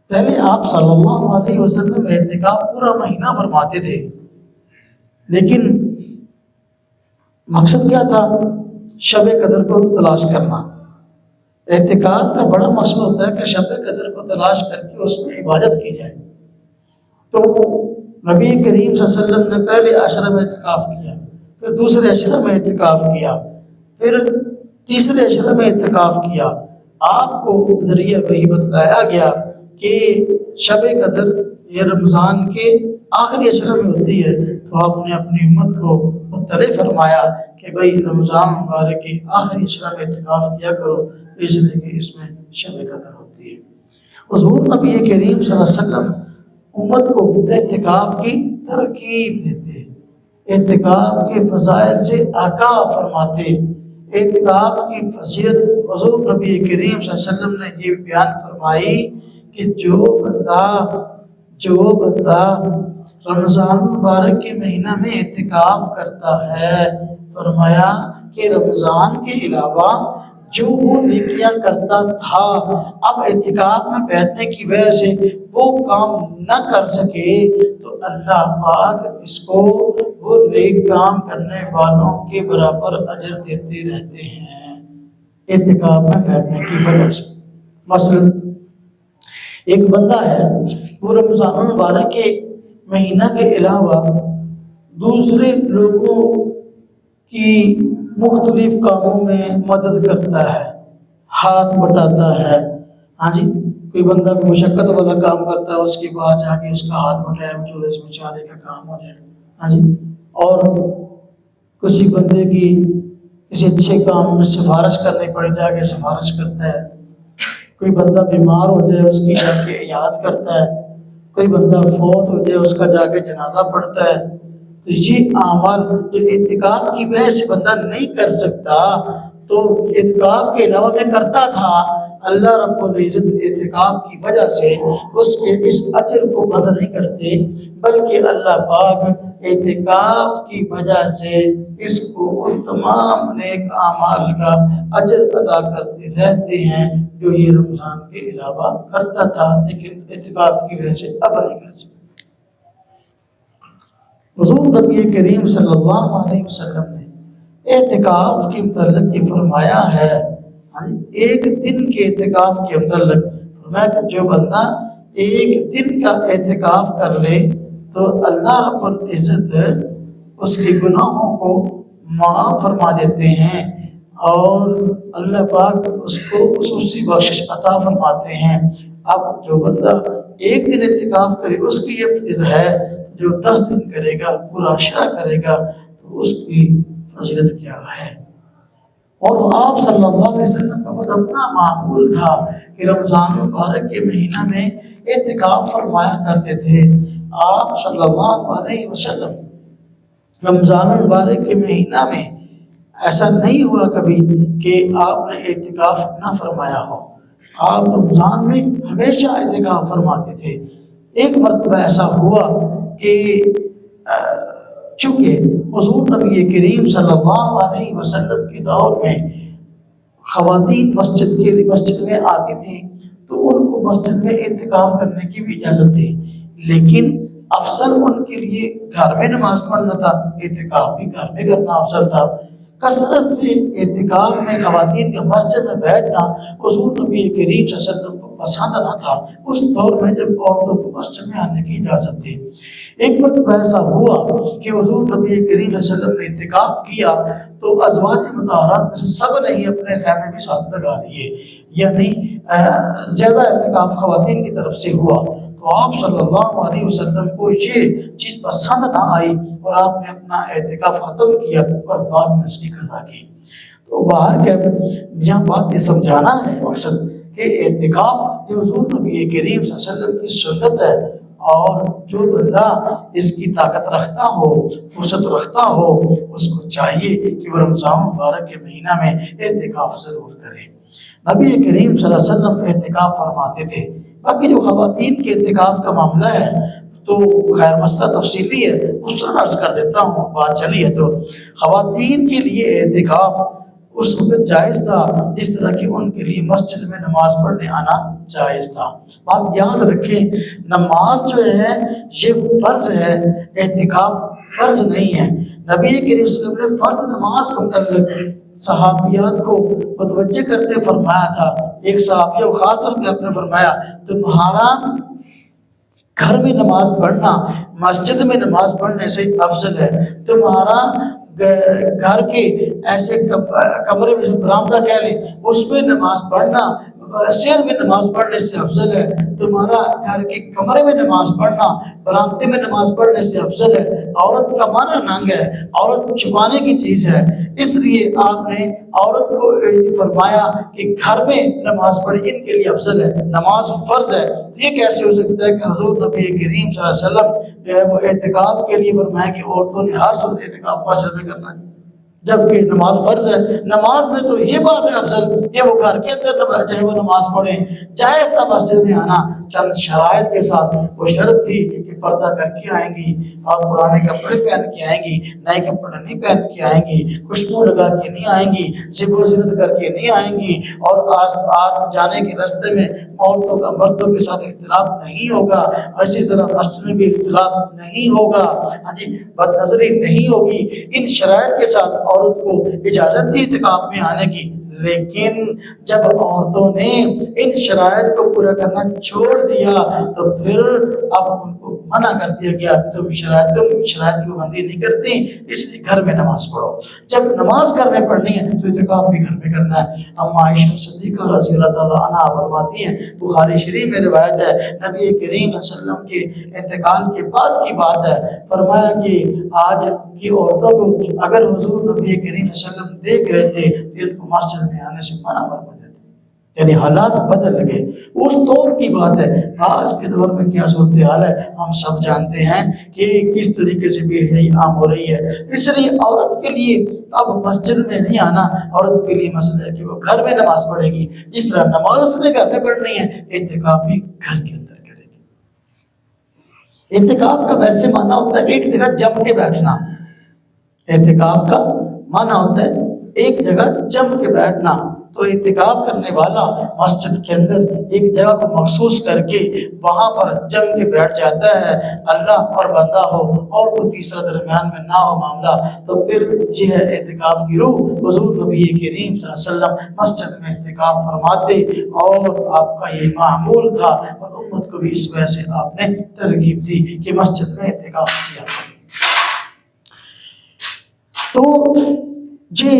پہلے آپ صلی اللہ علیہ وسلم اعتکاف پورا مہینہ فرماتے تھے، لیکن مقصد کیا تھا؟ شب قدر کو تلاش کرنا۔ اعتکاف کا بڑا مقصد ہوتا ہے کہ شب قدر کو تلاش کر کے اس میں عبادت کی جائے۔ تو نبی کریم صلی اللہ علیہ وسلم نے پہلے عشرہ میں اعتکاف کیا، پھر دوسرے عشرہ میں اعتکاف کیا، پھر تیسرے عشرہ میں اعتکاف کیا۔ آپ کو ذریعہ وحی بتلایا گیا کہ شب قدر یہ رمضان کے آخری عشرہ میں ہوتی ہے، تو آپ نے اپنی امت کو مطلع فرمایا کہ بھئی رمضان مبارک کے آخری عشرہ میں اعتکاف کیا کرو، اس لیے کہ اس میں شب قدر ہوتی ہے۔ حضور نبی کریم صلی اللہ علیہ وسلم امت کو اعتکاف کی ترغیب دیتے، اعتکاف کے فضائل سے آگاہ فرماتے۔ اعتکاف کی فضیلت حضور نبی کریم صلی اللہ علیہ وسلم نے یہ بیان فرمائی کہ جو بندہ رمضان مبارک کے مہینہ میں اعتکاف کرتا ہے، فرمایا کہ رمضان کے علاوہ جو وہ نیکیاں کرتا تھا، اب اعتکاف میں بیٹھنے کی وجہ سے وہ کام نہ کر سکے، تو اللہ پاک اس کو وہ نیک کام کرنے والوں کے برابر اجر دیتے رہتے ہیں اعتکاف میں بیٹھنے کی وجہ سے۔ مثلا ایک بندہ ہے، وہ رمضان مبارک کے مہینہ کے علاوہ دوسرے لوگوں کی مختلف کاموں میں مدد کرتا ہے، ہاتھ بٹاتا ہے۔ ہاں جی، کوئی بندہ مشقت والا کام کرتا ہے، اس کے بعد جا کے اس کا ہاتھ بٹائے جو اس بیچارے کا کام ہو جائے۔ ہاں جی، اور کسی بندے کی کسی اچھے کام میں سفارش کرنی پڑے، جا کے سفارش کرتا ہے۔ کوئی بندہ بیمار ہو جائے، اس کی جا کے عیادت کرتا ہے۔ کوئی بندہ فوت ہو جائے، اس کا جا کے جنازہ پڑھتا ہے۔ تو یہ اعمال جو اعتکاف کی وجہ سے بندہ نہیں کر سکتا، تو اعتکاف کے علاوہ میں کرتا تھا، اللہ رب العزت اعتکاف کی وجہ سے اس کے اس اجر کو بند نہیں کرتے، بلکہ اللہ پاک اعتکاف کی وجہ سے اس کو ان تمام نیک اعمال کا اجر ادا کرتے رہتے ہیں جو یہ رمضان کے علاوہ کرتا تھا، لیکن اعتکاف کی وجہ سے اب نہیں کر سکتا۔ حضور نبی کریم صلی اللہ علیہ وسلم نے اعتکاف کے متعلق یہ فرمایا ہے، ایک دن کے اعتکاف کے متعلق فرمایا کہ جو بندہ ایک دن کا اعتکاف کر لے تو اللہ رب العزت اس کے گناہوں کو معاف فرما دیتے ہیں، اور اللہ پاک اس کو خصوصی بخشش عطا فرماتے ہیں۔ اب جو بندہ ایک دن اعتکاف کرے، اس کی یہ فضیلت ہے، جو 10 دن کرے گا، پورا عشرہ کرے گا، تو اس کی فضیلت کیا ہے۔ اور آپ صلی اللہ علیہ وسلم کا خود اپنا معمول تھا کہ رمضان مبارک کے مہینہ میں اعتکاف فرمایا کرتے تھے۔ آپ صلی اللہ علیہ وسلم رمضان مبارک کے مہینہ میں ایسا نہیں ہوا کبھی کہ آپ نے اعتکاف نہ فرمایا ہو۔ آپ رمضان میں ہمیشہ اعتکاف فرماتے تھے۔ ایک مرتبہ ایسا ہوا کہ چونکہ حضور نبی کریم صلی اللہ علیہ وسلم کے دور میں خواتین مسجد میں آتی تھیں، تو ان کو مسجد میں اعتکاف کرنے کی بھی اجازت تھی، لیکن افضل ان کے لیے گھر میں نماز پڑھنا تھا، اعتکاف بھی گھر میں کرنا افضل تھا۔ کثرت سے اعتکاف میں خواتین کے مسجد میں بیٹھنا حضور نبی کریم صلی اللہ علیہ وسلم کو پسند نہ تھا، اس دور میں جب عورتوں کو مسجد میں آنے کی اجازت تھی۔ ایک مرتبہ ایسا ہوا کہ حضور نبی کریم صلی اللہ علیہ وسلم نے اعتکاف کیا، تو ازواج مطہرات میں سے سب نے ہی اپنے خیمے بھی ساتھ لگا لیے، یعنی زیادہ اعتکاف خواتین کی طرف سے ہوا۔ تو آپ صلی اللہ علیہ وسلم کو یہ چیز پسند نہ آئی، اور آپ نے اپنا اعتکاف ختم کیا اور بعد میں اس کی قضا کی۔ تو باہر کے یہاں بات یہ سمجھانا ہے مقصد کہ اعتکاف یہ حضور نبی کریم صلی اللہ علیہ وسلم کی سنت ہے، اور جو بندہ اس کی طاقت رکھتا ہو، فرصت رکھتا ہو، اس کو چاہیے کہ وہ رمضان مبارک کے مہینہ میں اعتکاف ضرور کرے۔ نبی کریم صلی اللہ علیہ وسلم اعتکاف فرماتے تھے۔ باقی جو خواتین کے اعتکاف کا معاملہ ہے تو خیر مسئلہ تفصیلی ہے، اس طرح عرض کر دیتا ہوں، بات چلی ہے۔ تو خواتین کے لیے اعتکاف اس وقت جائز تھا جس طرح کہ ان کے لیے مسجد میں نماز پڑھنے آنا جائز تھا۔ بات یاد رکھیں، نماز جو ہے یہ فرض ہے، اعتکاف فرض نہیں ہے۔ نبی کریم صلی اللہ علیہ وسلم نے فرض نماز کو متعلق صحابیات کو متوجہ کرتے فرمایا تھا۔ ایک صحابیہ کو خاص طور پہ آپ نے فرمایا تمہارا گھر میں نماز پڑھنا مسجد میں نماز پڑھنے سے افضل ہے، تمہارا گھر کے ایسے کمرے میں جو برآمدہ کہہ لیں اس میں نماز پڑھنا سیر میں نماز پڑھنے سے افضل ہے، تمہارا گھر کے کمرے میں نماز پڑھنا برآمدے میں نماز پڑھنے سے افضل ہے۔ عورت کا معنی ننگ ہے، عورت چھپانے کی چیز ہے، اس لیے آپ نے عورت کو فرمایا کہ گھر میں نماز پڑھے ان کے لیے افضل ہے، نماز فرض ہے۔ یہ کیسے ہو سکتا ہے کہ حضور نبی کریم صلی اللہ علیہ وسلم جو ہے وہ اعتکاف کے لیے فرمایا کہ عورتوں نے ہر صورت اعتکاف مسجد میں کرنا ہے جبکہ نماز فرض ہے؟ نماز میں تو یہ بات ہے افضل کہ وہ گھر کے اندر جو ہے وہ نماز پڑھیں، جائز تھا مسجد میں آنا چند شرائط کے ساتھ۔ وہ شرط تھی کہ پردہ کر کے آئیں گی اور پرانے کپڑے پہن کے آئیں گی، نئے کپڑے نہیں پہن کے آئیں گی، خوشبو لگا کے نہیں آئیں گی، زیب و زینت کر کے نہیں آئیں گی، اور آج جانے کے راستے میں عورتوں کا مردوں کے ساتھ اختلاط نہیں ہوگا، اسی طرح مسجد میں بھی اختلاط نہیں ہوگا، بد نظری نہیں ہوگی۔ ان شرائط کے ساتھ عورت کو اجازت دی اعتکاف میں آنے کی، لیکن جب عورتوں نے ان شرائط کو پورا کرنا چھوڑ دیا تو پھر اب ان کو منع کر دیا گیا تم شرائط کی پابندی نہیں کرتی، اس لیے گھر میں نماز پڑھو۔ جب نماز گھر میں پڑھنی ہے تو اعتکاف بھی گھر میں کرنا ہے۔ اما عائشہ صدیقہ رضی اللہ تعالیٰ عنہا فرماتی ہیں، بخاری شریف میں روایت ہے، نبی کریم صلی اللہ علیہ وسلم کے انتقال کے بعد کی بات ہے، فرمایا کہ آج کی عورتوں کو اگر حضور نبی کریم صلی اللہ علیہ وسلم دیکھ رہے تھے تو ان کو مسجد میں آنے سے منع فرما دیتے، یعنی حالات بدل گئے۔ اس دور کی بات ہے، آج کے دور میں کیا صورتحال ہے ہم سب جانتے ہیں کہ کس طریقے سے بے حیائی عام ہو رہی ہے۔ اس لیے عورت کے لیے اب مسجد میں نہیں آنا، عورت کے لیے مسئلہ ہے کہ وہ گھر میں نماز پڑھے گی، جس طرح نماز اس نے گھر میں پڑھنی ہے اعتکاف بھی گھر کے اندر کرے گی۔ اعتکاف کا ویسے معنی ہوتا ہے ایک جگہ جم کے بیٹھنا، اعتکاف کا معنی ہوتا ہے ایک جگہ جم کے بیٹھنا۔ تو اعتکاف کرنے والا مسجد کے اندر ایک جگہ کو مخصوص کر کے وہاں پر جم کے بیٹھ جاتا ہے، اللہ اور بندہ ہو اور کوئی تیسرا درمیان میں نہ ہو معاملہ، تو پھر یہ ہے اعتکاف کی روح۔ حضور نبی کریم صلی اللہ علیہ وسلم مسجد میں اعتکاف فرماتے اور آپ کا یہ معمول تھا، اور امت کو بھی اس وجہ سے آپ نے ترغیب دی کہ مسجد میں اعتکاف کیا۔ تو یہ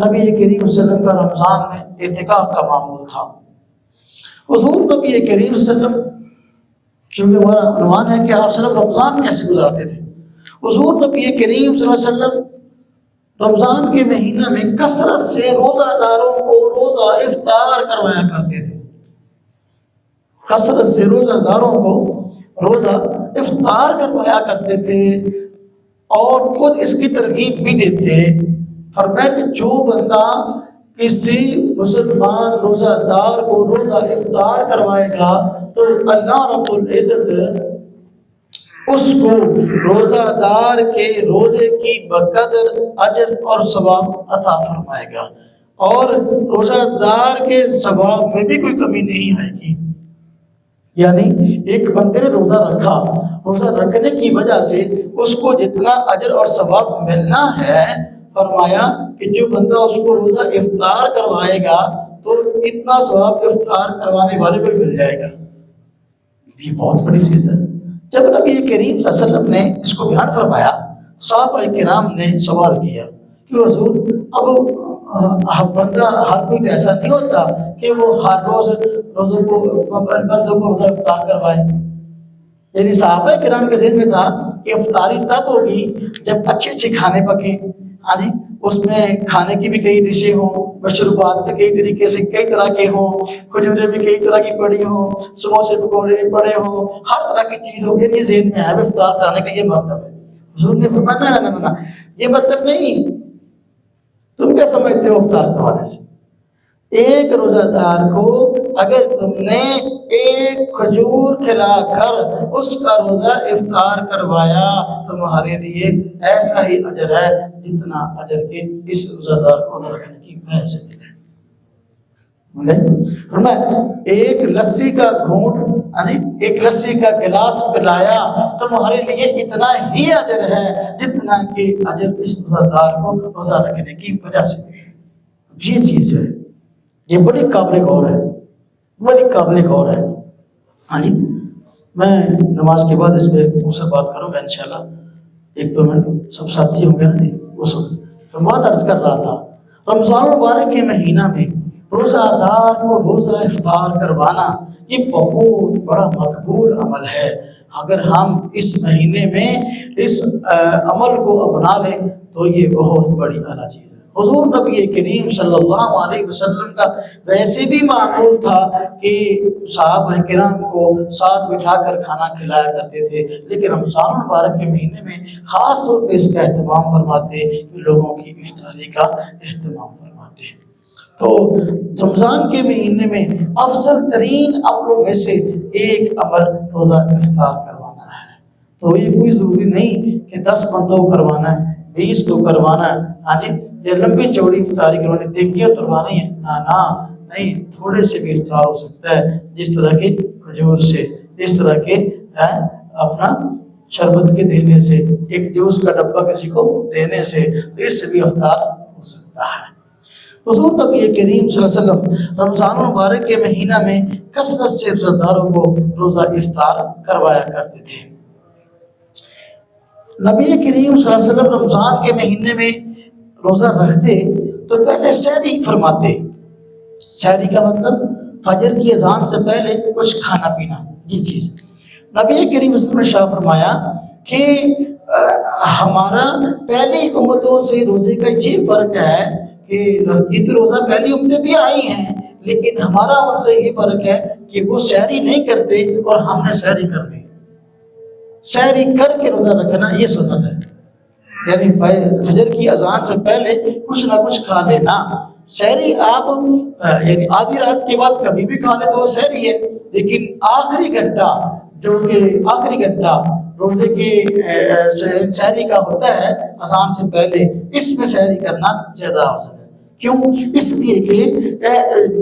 نبی کریم صلی اللہ علیہ وسلم کا رمضان میں اعتکاف کا معمول تھا۔ حضور نبی کریم صلی اللہ علیہ وسلم، چونکہ ہمارا عنوان ہے کہ آپ صلی اللہ علیہ وسلم رمضان کیسے گزارتے تھے، حضور نبی کریم صلی اللہ علیہ وسلم رمضان کے مہینہ میں کثرت سے روزہ داروں کو روزہ افطار کروایا کرتے تھے، کثرت سے روزہ داروں کو روزہ افطار کروایا کرتے تھے، اور خود اس کی ترغیب بھی دیتے۔ فرمایا کہ جو بندہ کسی مسلمان روزہ دار کو روزہ افطار کروائے گا تو اللہ رب العزت اس کو روزہ دار کے روزے کی بقدر اجر اور ثواب عطا فرمائے گا، اور روزہ دار کے ثواب میں بھی کوئی کمی نہیں آئے گی۔ یعنی ایک بندے نے روزہ رکھا، روزہ رکھنے کی وجہ سے اس کو جتنا اجر اور ثواب ملنا ہے، فرمایا کہ جو بندہ اس کو روزہ افطار کروائے گا تو اتنا ثواب افطار کروانے والے کو مل جائے گا۔ یہ بہت بڑی چیز ہے۔ جب نبی کریم صلی اللہ علیہ وسلم نے اس کو بیان فرمایا، صحابہ کرام نے سوال کیا کہ حضور اب بندہ ہر کوئی تو ایسا نہیں ہوتا کہ وہ ہر روز روزوں کو بندوں کو روزہ افطار کروائے۔ یعنی صحابہ کرام کے ذہن میں تھا کہ افطاری تب ہوگی جب اچھے اچھے کھانے پکیں، اس میں کھانے کی بھی کئی ڈشیں ہوں، مشروبات بھی کئی طریقے سے کئی طرح کے ہوں، کھجوریں بھی کئی طرح کی پڑی ہوں، سموسے پکوڑے بھی پڑے ہوں، ہر طرح کی چیز ہو۔ یہ ذہن میں ہے افطار کرانے کا یہ مطلب ہے۔ حضور نے فرمایا نہ نہ نہ، یہ مطلب نہیں، تم کیا سمجھتے ہو افطار کروانے سے؟ ایک روزہ دار کو اگر تم نے ایک کھجور کھلا کر اس کا روزہ افطار کروایا تمہارے لیے ایسا ہی اجر ہے جتنا اجر کے اس روزہ دار کو روزہ رکھنے کی وجہ سے ملے۔ ایک لسی کا گھونٹ ایک لسی کا گلاس پلایا تمہارے لیے اتنا ہی اجر ہے جتنا کہ اجر اس روزہ دار کو روزہ رکھنے کی وجہ سے ملے۔ یہ چیز ہے، یہ بڑی قابل غور ہے، بڑی قابل غور ہے۔ ہاں جی، میں نماز کے بعد اس پہ مجھ سے بات کروں گا انشاءاللہ، 1-2 منٹ سب ساتھی ہوں گے نا جی اس وقت۔ تو بات عرض کر رہا تھا، رمضان المبارک کے مہینہ میں روزہ دار کو روزہ افطار کروانا یہ بہت بڑا مقبول عمل ہے۔ اگر ہم اس مہینے میں اس عمل کو اپنا لیں تو یہ بہت بڑی اعلیٰ چیز ہے۔ حضور نبی کریم صلی اللہ علیہ وسلم کا ویسے بھی معمول تھا کہ صحابہ کرام کو ساتھ بٹھا کر کھانا کھلایا کرتے تھے، لیکن رمضان المبارک کے مہینے میں خاص طور پہ اس کا اہتمام فرماتے کہ لوگوں کی افطاری کا اہتمام فرماتے۔ تو رمضان کے مہینے میں افضل ترین عملوں میں سے ایک عمل روزہ افطار کروانا ہے۔ تو یہ کوئی ضروری نہیں کہ 10 بندوں کو کروانا ہے، 20 کو کروانا ہے، ہاں جی یہ لمبی چوڑی افطاری کروانی دیکھیے کروانی ہے، نہ نہیں، تھوڑے سے بھی افطار ہو سکتا ہے، جس طرح کے کھجور سے، اس طرح کے اپنا شربت کے دینے سے، ایک جوس کا ڈبہ کسی کو دینے سے، اس سے بھی افطار ہو سکتا ہے۔ حضور نبی کریم صلی اللہ علیہ وسلم رمضان المبارک کے مہینہ میں کثرت سے روزہ داروں کو روزہ افطار کروایا کرتے تھے۔ نبی کریم صلی اللہ علیہ وسلم رمضان کے مہینے میں روزہ رکھتے تو پہلے سحری فرماتے۔ سحری کا مطلب فجر کی اذان سے پہلے کچھ کھانا پینا، یہ چیز نبی کریم صلی اللہ علیہ وسلم نے شاہ فرمایا کہ ہمارا پہلی امتوں سے روزے کا یہ فرق ہے کہ یہ تو روزہ پہلی امتیں بھی آئی ہیں، لیکن ہمارا ان سے یہ فرق ہے کہ وہ سحری نہیں کرتے اور ہم نے سحری کرنی۔ سحری کر کے روزہ رکھنا یہ سنت ہے، یعنی فجر کی اذان سے پہلے کچھ نہ کچھ کھا لینا۔ سحری آپ یعنی آدھی رات کے بعد کبھی بھی کھا لیں تو وہ سحری ہے، لیکن آخری گھنٹہ جو کہ آخری گھنٹہ روزے کے سحری کا ہوتا ہے اذان سے پہلے، اس میں سحری کرنا زیادہ افضل ہے۔ کیوں؟ اس لیے کہ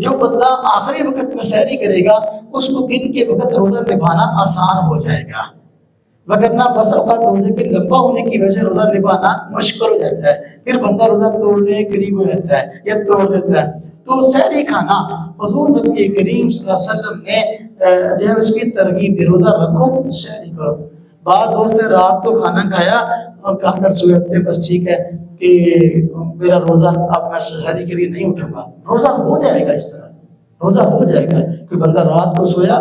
جو بندہ آخری وقت میں سحری کرے گا اس کو دن کے وقت روزہ نبھانا آسان ہو جائے گا، وگرنہ بس اوقات روزے کے لمبا ہونے کی وجہ سے روزہ نبھانا مشکل ہو جاتا ہے، پھر بندہ روزہ توڑنے کے قریب ہو جاتا ہے یا توڑ دیتا ہے۔ تو سحری کھانا حضور نبی کریم صلی اللہ علیہ وسلم نے جو ہے اس کی ترغیب دی، روزہ رکھو سحری کرو۔ بعض دوست نے رات کو کھانا کھایا اور کھا کر سو جاتے ہیں، بس ٹھیک ہے کہ میرا روزہ اب میں سحری کے لیے نہیں اٹھوں گا۔ روزہ ہو جائے گا، اس طرح روزہ ہو جائے گا کہ بندہ رات کو سویا،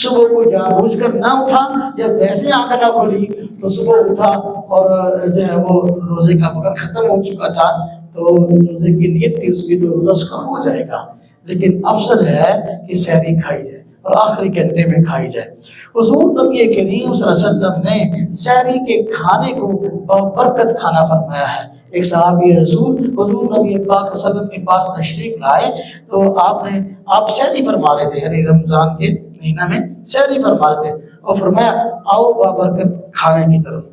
صبح کو جان بوجھ کر نہ اٹھا یا ویسے آنکھ نہ کھولی تو صبح اٹھا اور جو ہے وہ روزے کا وقت ختم ہو چکا تھا تو روزے کی نیت تھی اس کی، تو روزہ اس کا ہو جائے گا۔ لیکن افضل ہے کہ سحری کھائی جائے اور آخری گھنٹے میں کھائی جائے۔ حضور نبی کریم صلی اللہ علیہ وسلم نے سحری کے کھانے کو برکت کھانا فرمایا ہے۔ ایک صحابی رسول حضور نبی پاک صلی اللہ علیہ وسلم کے پاس تشریف لائے تو آپ سحری فرما رہے تھے، یعنی رمضان کے مہینہ میں سحری فرما رہے تھے، اور فرمایا آؤ بابرکت کھانے کی طرف،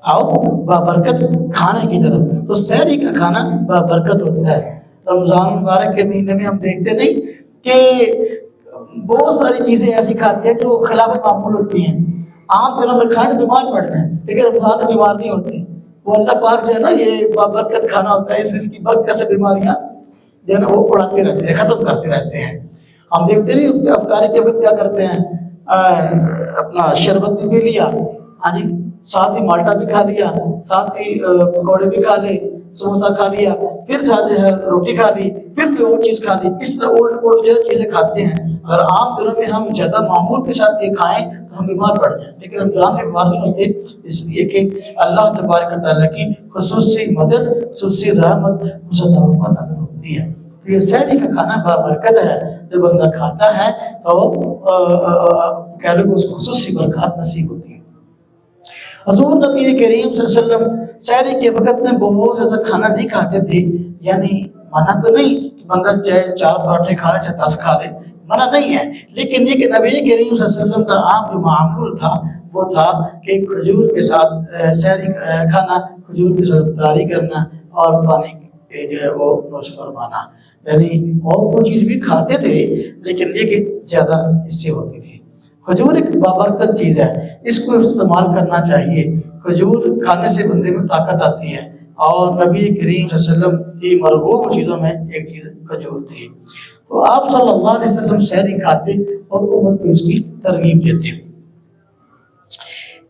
آؤ بابرکت کھانے کی طرف۔ تو سحری کا کھانا بابرکت ہوتا ہے۔ رمضان مبارک کے مہینے میں ہم دیکھتے نہیں کہ بہت ساری چیزیں ایسی کھاتے ہیں جو خلاف معمول ہوتی ہیں، عام دنوں میں کھائیں تو بیمار پڑتے ہیں، لیکن رمضان میں بیمار نہیں ہوتے۔ وہ اللہ پاک جو ہے نا یہ بابرکت کھانا ہوتا ہے، اس کی برکت سے بیماریاں جو ہے نا وہ اڑاتے رہتے ہیں، ختم کرتے رہتے ہیں۔ ہم دیکھتے نہیں اس کے افطاری کے وقت کیا کرتے ہیں، اپنا شربت بھی لیا، ہاں جی ساتھ ہی مالٹا بھی کھا لیا، ساتھ ہی پکوڑے بھی کھا لے، سموسا کھا لیا، پھر ساتھ جو ہے روٹی کھا لی، پھر کوئی اور چیز کھا لی، اس طرح الٹ جو چیزیں کھاتے ہیں۔ اگر عام دنوں میں ہم زیادہ معمول کے ساتھ یہ کھائیں تو ہم بیمار پڑ جائیں، لیکن رمضان میں بیمار نہیں ہوتے، اس لیے کہ اللہ تبارک و تعالیٰ کی خصوصی مدد، خصوصی رحمت مسلمانوں پر نازل ہوتی ہے۔ تو یہ سحری کا کھانا بابرکت ہے، جب بندہ کھاتا ہے تو کہہ لو کہ اس کو خصوصی برکات نصیب ہوتی ہے۔ حضور نبی کریم صلی اللہ علیہ وسلم سحری کے وقت میں بہت زیادہ کھانا نہیں کھاتے تھے، یعنی مانا تو نہیں کہ بندہ چاہے 4 پراٹھے کھا لے چاہے 10 کھا لے، منع نہیں ہے، لیکن یہ کہ نبی کریم صلی اللہ علیہ وسلم کا عام جو معمول تھا وہ تھا کہ کھجور کے ساتھ سحری کھانا، کھجور کے ساتھ افطاری کرنا اور پانی جو ہے وہ نوش فرمانا، یعنی اور کوئی چیز بھی کھاتے تھے لیکن یہ کہ زیادہ اس سے ہوتی تھی۔ کھجور ایک بابرکت چیز ہے، اس کو استعمال کرنا چاہیے۔ کھجور کھانے سے بندے میں طاقت آتی ہے، اور نبی کریم صلی اللہ علیہ وسلم کی مرغوب چیزوں میں ایک چیز کھجور تھی۔ تو آپ صلی اللہ علیہ وسلم سحری کھاتے اور امت کو اس کی ترغیب دیتے۔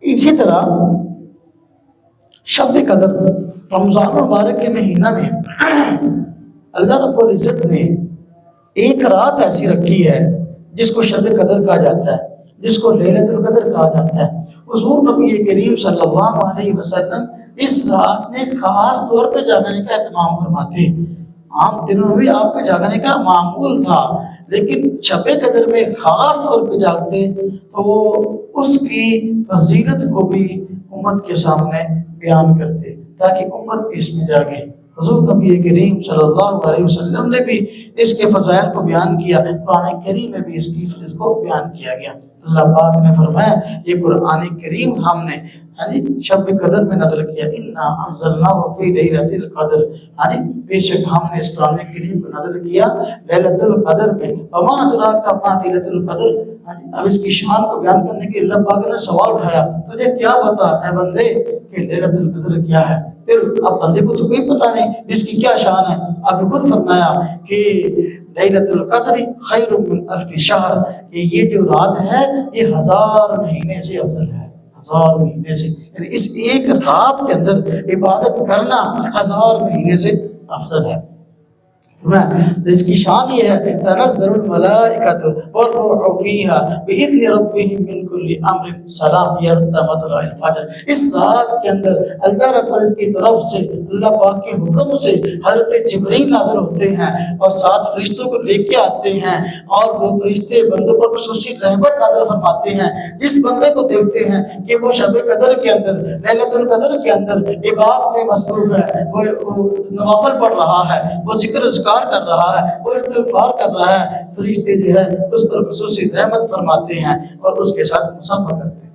اسی طرح شب قدر رمضان المبارک کے مہینہ میں اللہ رب العزت نے ایک رات ایسی رکھی ہے جس کو شب قدر کہا جاتا ہے، جس کو لیلۃ القدر کہا جاتا ہے۔ حضور نبی کریم صلی اللہ علیہ وسلم اس رات میں خاص طور پہ جاگنے کا اہتمام فرماتے۔ عام دنوں میں بھی آپ کے جاگنے کا معمول تھا، لیکن شب قدر میں خاص طور پہ جاگتے تو اس کی فضیلت کو بھی امت کے سامنے بیان کرتے تاکہ امت بھی اس میں جاگے۔ حضور نبی کریم صلی اللہ علیہ وسلم نے بھی اس کے فضائل کو بیان کیا، قرآن کریم میں بھی اس کی فضیلت کو بیان کیا گیا۔ اللہ پاک نے فرمایا یہ قرآن کریم ہم نے شب قدر میں نازل کیا، انا انزلناہ فی لیلۃ القدر، بے شک ہم نے اس قرآن کریم کو نازل کیا لیلۃ القدر میں۔ وما ادراک ما لیلۃ القدر، اب اس کی شان کو بیان کرنے کے اللہ پاک نے سوال اٹھایا، تجھے کیا پتا اے بندے کہ لیلۃ القدر کیا ہے؟ پھر اب بندے کو تو کوئی پتہ نہیں اس کی کیا شان ہے، اب خود فرمایا کہ لیلۃ القدر خیر من الف شہر، کہ یہ جو رات ہے یہ 1000 مہینے سے افضل ہے، 1000 مہینے سے، یعنی اس ایک رات کے اندر عبادت کرنا 1000 مہینے سے افضل ہے۔ اس کی شان یہ ہے تنزل الملائکۃ والروح فیہا بإذن ربہم من کل امر سلام ہی حتی مطلع الفجر۔ اس رات کے اندر اللہ رب العزت کی طرف سے، اللہ پاک کے حکم سے حضرت جبرائیل نازل ہوتے ہیں اور 7 فرشتوں کو لے کے آتے ہیں، اور وہ فرشتے بندوں پر خصوصی رحمت نازل فرماتے ہیں۔ جس بندے کو دیکھتے ہیں کہ وہ شب قدر کے اندر، لیلۃ القدر کے اندر عبادت میں مصروف ہے، وہ نوافل پڑھ رہا ہے، وہ ذکر کر رہا ہے، وہ استغفار کر رہا ہے، فرشتے جو ہے اس پر خصوصی رحمت فرماتے ہیں اور اس کے ساتھ مصافحہ کرتے ہیں۔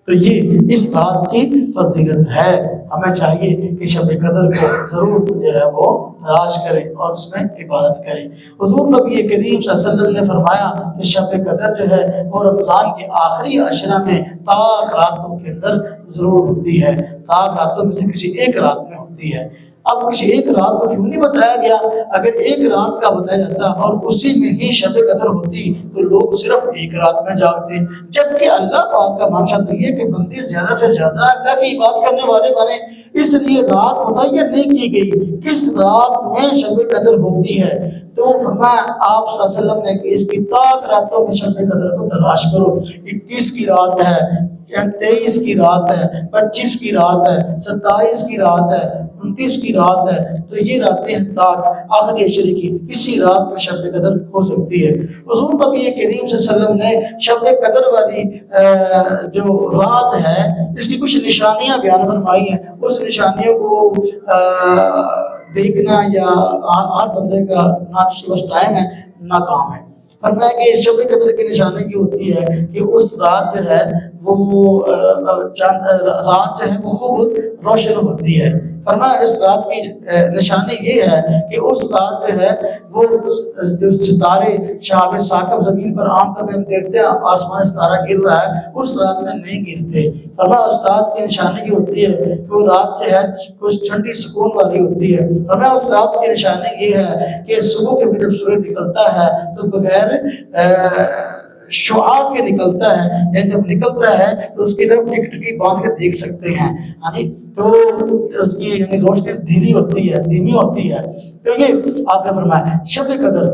تو یہ اس رات کی فضیلت ہے، ہمیں چاہیے کہ شب قدر کو ضرور جو ہے وہ تلاش کریں اور اس میں عبادت کریں۔ حضور نبی کریم صلی اللہ علیہ وسلم نے فرمایا کہ شب قدر جو ہے وہ رمضان کے آخری عشرہ میں طاق راتوں کے اندر ضرور ہوتی ہے، طاق راتوں میں سے کسی ایک رات میں ہوتی ہے۔ اب کسی ایک رات کو کیوں نہیں بتایا گیا؟ اگر ایک رات کا بتایا جاتا اور اسی میں ہی شب قدر ہوتی تو لوگ صرف ایک رات میں جاگتے، جبکہ اللہ پاک کا منشا تو یہ کہ بندے زیادہ سے زیادہ اللہ کی عبادت کرنے والے بنے، اس لیے رات متعین نہیں کی گئی کس رات میں شب قدر ہوتی ہے۔ تو فرمایا آپ صلی اللہ علیہ وسلم نے کہ اس کی طاق راتوں میں شب قدر کو تلاش کرو۔ 21 کی رات ہے، 23 کی رات ہے، 25 کی رات ہے، 27 کی رات ہے، 29 کی رات ہے، تو یہ راتیں ہیں طاق آخری عشرے کی، کسی رات میں شب قدر ہو سکتی ہے۔ حضور نبی کریم صلی اللہ علیہ وسلم نے شب قدر والی جو رات ہے اس کی کچھ نشانیاں بیان فرمائی ہیں، اس نشانیوں کو دیکھنا یا ہر بندے کا نہ بس ٹائم ہے نہ کام ہے۔ فرمایا کہ شب قدر کی نشانی یہ ہوتی ہے کہ اس رات جو ہے وہ رات جو ہے وہ خوب روشن ہوتی ہے۔ فرمایا اس رات کی نشانی یہ ہے کہ اس رات جو ہے وہ جو ستارے شہاب ثاقب زمین پر عام طور پہ ہم دیکھتے ہیں آسمان ستارہ گر رہا ہے، اس رات میں نہیں گرتے۔ فرمایا اس رات کی نشانی یہ ہوتی ہے کہ وہ رات جو ہے کچھ ٹھنڈی سکون والی ہوتی ہے۔ فرمایا اس رات کی نشانی یہ ہے کہ صبح کے جب سورج نکلتا ہے تو بغیر شعاع کے نکلتا ہے، یعنی جب نکلتا ہے تو اس کی طرف ٹکٹکی باندھ کے دیکھ سکتے ہیں، تو اس کی یعنی روشنی دھیمی ہوتی ہے۔ تو یہ آپ نے فرمایا شب قدر،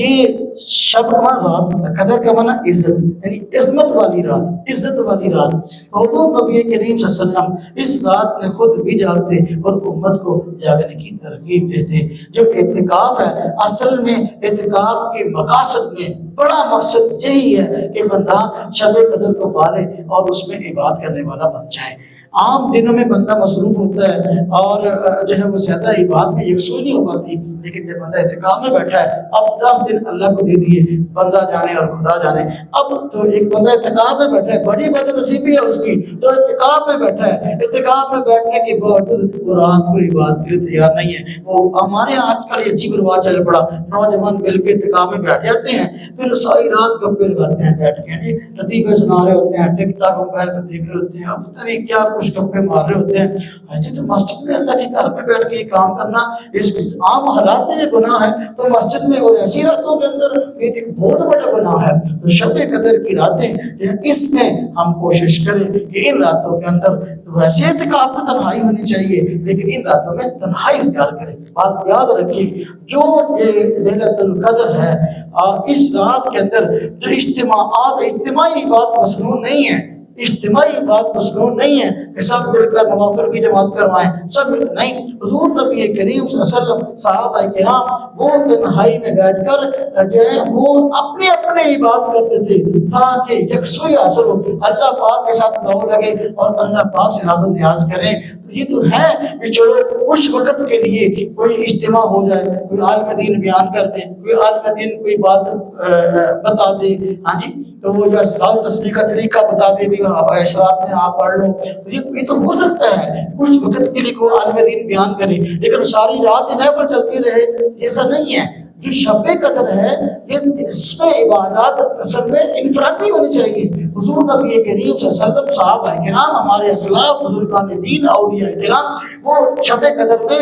یہ شب کا معنی رات، قدر کا معنی عزت، یعنی عظمت والی رات، عزت والی رات۔ حضور نبی کریم صلی اللہ علیہ وسلم اس رات میں خود بھی جاگتے اور امت کو جاگنے کی ترغیب دیتے۔ جو اعتکاف ہے، اصل میں اعتکاف کے مقاصد میں بڑا مقصد یہی ہے کہ بندہ شب قدر کو پالے اور اس میں عبادت کرنے والا بن جائے۔ عام دنوں میں بندہ مصروف ہوتا ہے اور جو ہے وہ زیادہ عبادت میں یکسوئی نہیں ہو پاتی، لیکن جب بندہ اعتکاف میں بیٹھا ہے، اب 10 دن اللہ کو دے دیے، بندہ جانے اور خدا جانے، اب تو ایک بندہ اعتکاف میں بیٹھا ہے، بڑی بد نصیبی ہے اس کی، تو اعتکاف میں بیٹھا ہے، اعتکاف میں بیٹھنے کے باوجود وہ رات کو عبادت کے لیے تیار نہیں ہے۔ وہ ہمارے آج کل یہ عجیب رواج چل پڑا، نوجوان مل کے اعتکاف میں بیٹھ جاتے ہیں، پھر ساری رات گپے لگاتے ہیں بیٹھ کے، جی لطیفے سنا رہے ہوتے ہیں، ٹک ٹاک موبائل پہ دیکھ رہے ہوتے ہیں، اب پتہ نہیں کیا کچھ گپے مار رہے ہوتے ہیں۔ جی تو مسجد میں اللہ کے گھر میں بیٹھ کے یہ کام کرنا، اس عام حالات میں یہ گناہ ہے، تو مسجد میں اور ایسی راتوں کے اندر یہ ایک بہت بڑا گناہ ہے۔ تو شب قدر کی راتیں اس میں ہم کوشش کریں کہ ان راتوں کے اندر ویسے اعتکاف میں تنہائی ہونی چاہیے، لیکن ان راتوں میں تنہائی اختیار کریں۔ بات یاد رکھیں، جو یہ لیلۃ القدر ہے، اس رات کے اندر جو اجتماعات، اجتماعی بات مصنون نہیں ہے، اجتماعی بات مصنون نہیں ہے کہ سب مل کر نوافل کی جماعت کروائیں، سب نہیں۔ حضور نبی کریم صلی اللہ علیہ وسلم، صحابہ کرام وہ تنہائی میں بیٹھ کر جو ہے وہ اپنے اپنے عبادت کرتے تھے تاکہ یکسوئی حاصل ہو، اللہ پاک کے ساتھ لو لگے اور اللہ پاک سے حاضر نیاز کریں۔ یہ تو ہے کہ چلو اس وقت کے لیے کوئی اجتماع ہو جائے، کوئی عالم دین بیان کر دے، کوئی عالم دین کوئی بات بتا دے، ہاں جی، تو وہ یا صلاۃ تسبیح کا طریقہ بتا دے بھی اشراط میں آپ پڑھ لو، یہ تو ہو سکتا ہے کچھ وقت کے لیے کوئی عالم دین بیان کرے، لیکن ساری رات محفل چلتی رہے، ایسا نہیں ہے۔ جو شب قدر ہے یہ اس میں عبادات اصل میں انفرادی ہونی چاہیے۔ حضور نبی کریم صلی اللہ علیہ وسلم، صحابہ کرام، ہمارے اسلاف بزرگان دین، اولیاء کرام، وہ شب قدر میں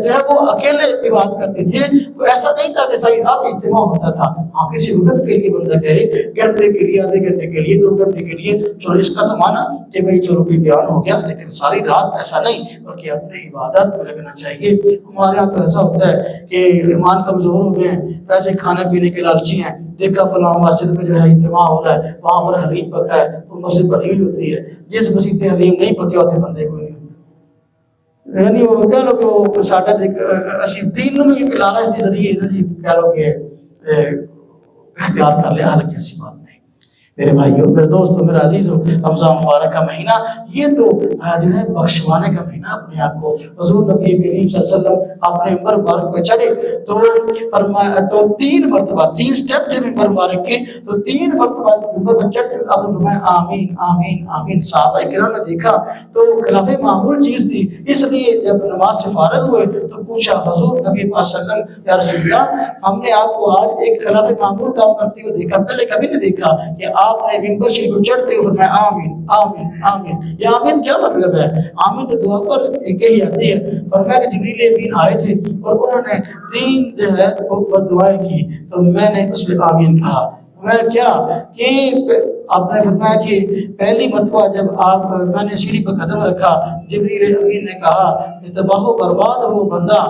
جو ہے وہ اکیلے عبادت کرتے تھے، تو ایسا نہیں تھا کہ ساری رات اجتماع ہوتا تھا۔ ہاں کسی وقت کے لیے بندہ کہے، گھنٹے کے لیے، آدھے گھنٹے کے لیے، 2 گھنٹے کے لیے، چلو اس کا تو مانا کہ بھائی چلو کوئی بیان ہو گیا، لیکن ساری رات ایسا نہیں، بلکہ اپنے عبادت میں لگنا چاہیے۔ ہمارے یہاں تو ایسا ہوتا ہے کہ ایمان کمزور ہو گئے ہیں، پیسے کھانے پینے کے لالچی ہیں، دیکھا فلاں مسجد میں جو ہے اجتماع ہو رہا ہے، وہاں پر حلیم پکا ہے، تو مسجد بھری ہوئی ہوتی ہے، جس مسجد میں حلیم نہیں پکے ہوتے بندے کو نہیں، یعنی وہ کہہ لو کہ وہ ساڈا اسی دین میں ایک لالچ کے ذریعے نا جی کہہ لو کہ اختیار کر لیا، حالانکہ ایسی بات نہیں۔ میرے بھائیو، میرے دوستو، میرے عزیزو، رمضان مبارک کا مہینہ یہ تو جو ہے بخشوانے کا مہینہ اپنے آپ کو۔ حضور نبی کریم صلی اللہ علیہ وسلم اپنے ممبر مبارک پہ چڑھے تو فرمایا، تو 3 مرتبہ 3 سٹیپ تھے ممبر مبارک کے، تو 3 مرتبہ ممبر پہ چڑھتے آپ نے فرمایا آمین آمین آمین۔ صحابہ کرام نے دیکھا تو خلاف معمول چیز تھی، اس لیے جب نماز سے فارغ ہوئے تو پوچھا حضور نبی پاک صلی اللہ علیہ وسلم، یا رسول اللہ، ہم نے آپ کو آج ایک خلاف معمول کام کرتے ہوئے دیکھا، پہلے کبھی نہیں دیکھا کہ آپ نے ممبر شریف پر چڑھتے ہوئے فرمایا آمین آمین آمین۔ یہ آمین کیا مطلب ہے؟ آمین تو دعا پر یہی آتی ہے۔ فرمایا کہ جبریل امین آئے تھے اور انہوں نے 3 جو ہے وہ دعائیں کی، تو میں نے اس پہ آمین کہا۔ میں کیا کہ آپ نے فرمایا کہ پہلی مرتبہ جب میں نے سیڑھی پر قدم رکھا، جبریل امین نے کہا کہ تباہ و برباد ہو بندہ،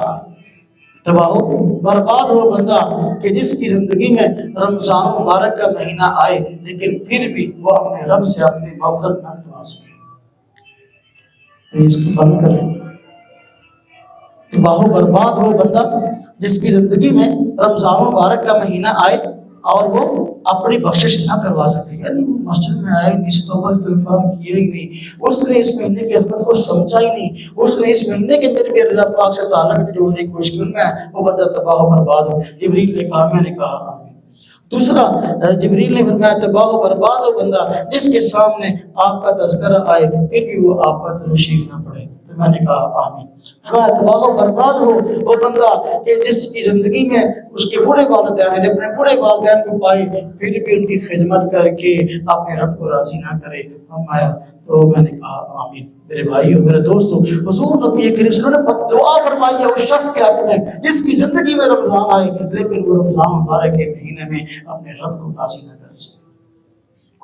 تباہ و برباد ہو بندہ کہ جس کی زندگی میں رمضان مبارک کا مہینہ آئے لیکن پھر بھی وہ اپنے رب سے اپنی مغفرت نہ کروا سکے۔ اس کو بند کریں۔ تباہ و برباد ہو بندہ جس کی زندگی میں رمضان مبارک کا مہینہ آئے اور وہ اپنی بخشش نہ کروا سکے، یعنی مسجد میں آئے نہیں، توبہ استغفار کیا ہی نہیں، اس نے اس مہینے کی عظمت کو سمجھا ہی نہیں، اس نے اس مہینے کے اندر بھی اللہ پاک سے تعلق جوڑنے کی کوشش کی، میں وہ بندہ تباہ و برباد ہو۔ جبریل نے کہا، میں نے کہا آمین۔ دوسرا، جبریل نے فرمایا تباہ و برباد ہو بندہ جس کے سامنے آپ کا تذکرہ آئے پھر بھی وہ آپ کا تشریف نہ پڑے، تو میں نے کہا آمین۔ فرمایا تباہ و برباد ہو وہ بندہ کہ جس کی زندگی میں اس کے بوڑھے والدین نے اپنے بوڑھے والدین کو پائے پھر بھی ان کی خدمت کر کے اپنے رب کو راضی نہ کرے، فرمایا، تو میں نے کہا آمین۔ میرے بھائیو، میرے دوستو، حضور نبی کریم صلی اللہ علیہ وسلم نے دعا فرمائی ہے اس شخص کے حق میں جس کی زندگی میں رمضان آئے لیکن وہ رمضان مبارک کے مہینے میں اپنے رب کو راضی نہ کر سکے۔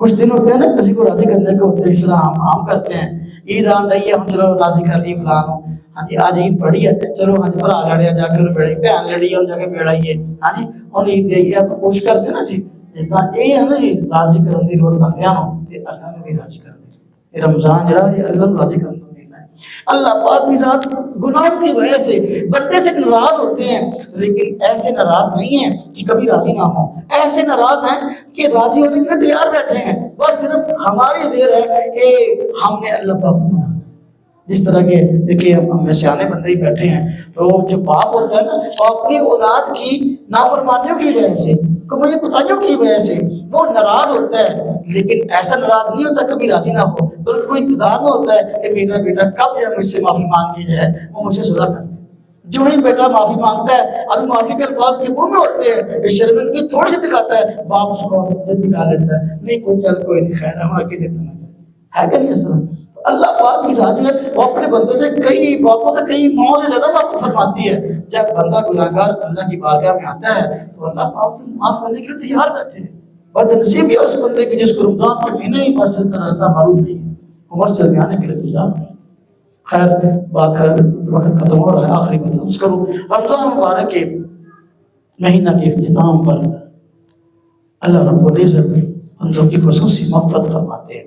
کچھ دن ہوتے ہیں نا کسی کو راضی کرنے کے ہوتے ہیں، اس طرح ہم عام کرتے ہیں، عید آن رہی ہے ہم چلو راضی کر لیے فلاں ہوں، ہاں جی آج عید پڑی ہے، چلو ہاں جی بھرا لڑیا جا کے بیڑی، بہن لڑی ہے ان جا کے بیڑائیے، ہاں جی اور عید دے گی، آپ کوشش کرتے نا جی، یہ ہے نا جی راضی کرن دی روڈ بندیاں نو تے اللہ نے بھی راضی کرنا۔ یہ رمضان جڑا یہ اللہ نے راضی کرنا ہے۔ اللہ پاک کی ذات گناہوں کی وجہ سے بندے سے ناراض ہوتے ہیں، لیکن ایسے ناراض نہیں ہیں کہ کبھی راضی نہ ہوں، ایسے ناراض ہیں کہ راضی ہونے کے لیے تیار بیٹھے ہیں، بس صرف ہماری دیر ہے کہ ہم نے اللہ پاک کو جس طرح کے دیکھیے ہم سیانے بندے ہی بیٹھے ہیں، تو جو باپ ہوتا ہے نا وہ اپنی اولاد کی نافرمانیوں کی وجہ سے، کبھی کوتاہیوں کی وجہ سے وہ ناراض ہوتا ہے، لیکن ایسا ناراض نہیں ہوتا کبھی راضی نہ ہو، بلکہ کوئی انتظار میں ہوتا ہے کہ میرا بیٹا کب جو مجھ سے معافی مانگ کے جو ہے وہ مجھ سے صلح کر۔ جو ہی بیٹا معافی مانگتا ہے، ابھی معافی کے الفاظ کے منہ میں ہوتے ہیں، شرمندگی تھوڑی سی دکھاتا ہے، باپ اس کو پٹا لیتا ہے، نہیں کوئی چل کوئی نہیں، خیر ہے آگے سے ہے کہ نہیں اس طرح۔ اللہ پاک کی ذات جو ہے وہ اپنے بندوں سے کئی باپوں سے کئی ماؤں سے زیادہ معاف فرماتی ہے۔ جب بندہ گناہگار اللہ کی بارگاہ میں آتا ہے تو اللہ پاک معاف کرنے کے لیے تیار بیٹھے ہیں۔ بد نصیبی ہے اس بندے کی جس کو رمضان کے مہینے ہی مسجد کا راستہ معلوم نہیں ہے، وہ مسجد میں آنے کے لیے تیار نہیں۔ خیر بات کا وقت ختم ہو رہا ہے، آخری بات کروں۔ رمضان مبارک کے مہینہ کے اختتام پر اللہ رب العزت بندوں کی خصوصی مغفرت فرماتے ہیں۔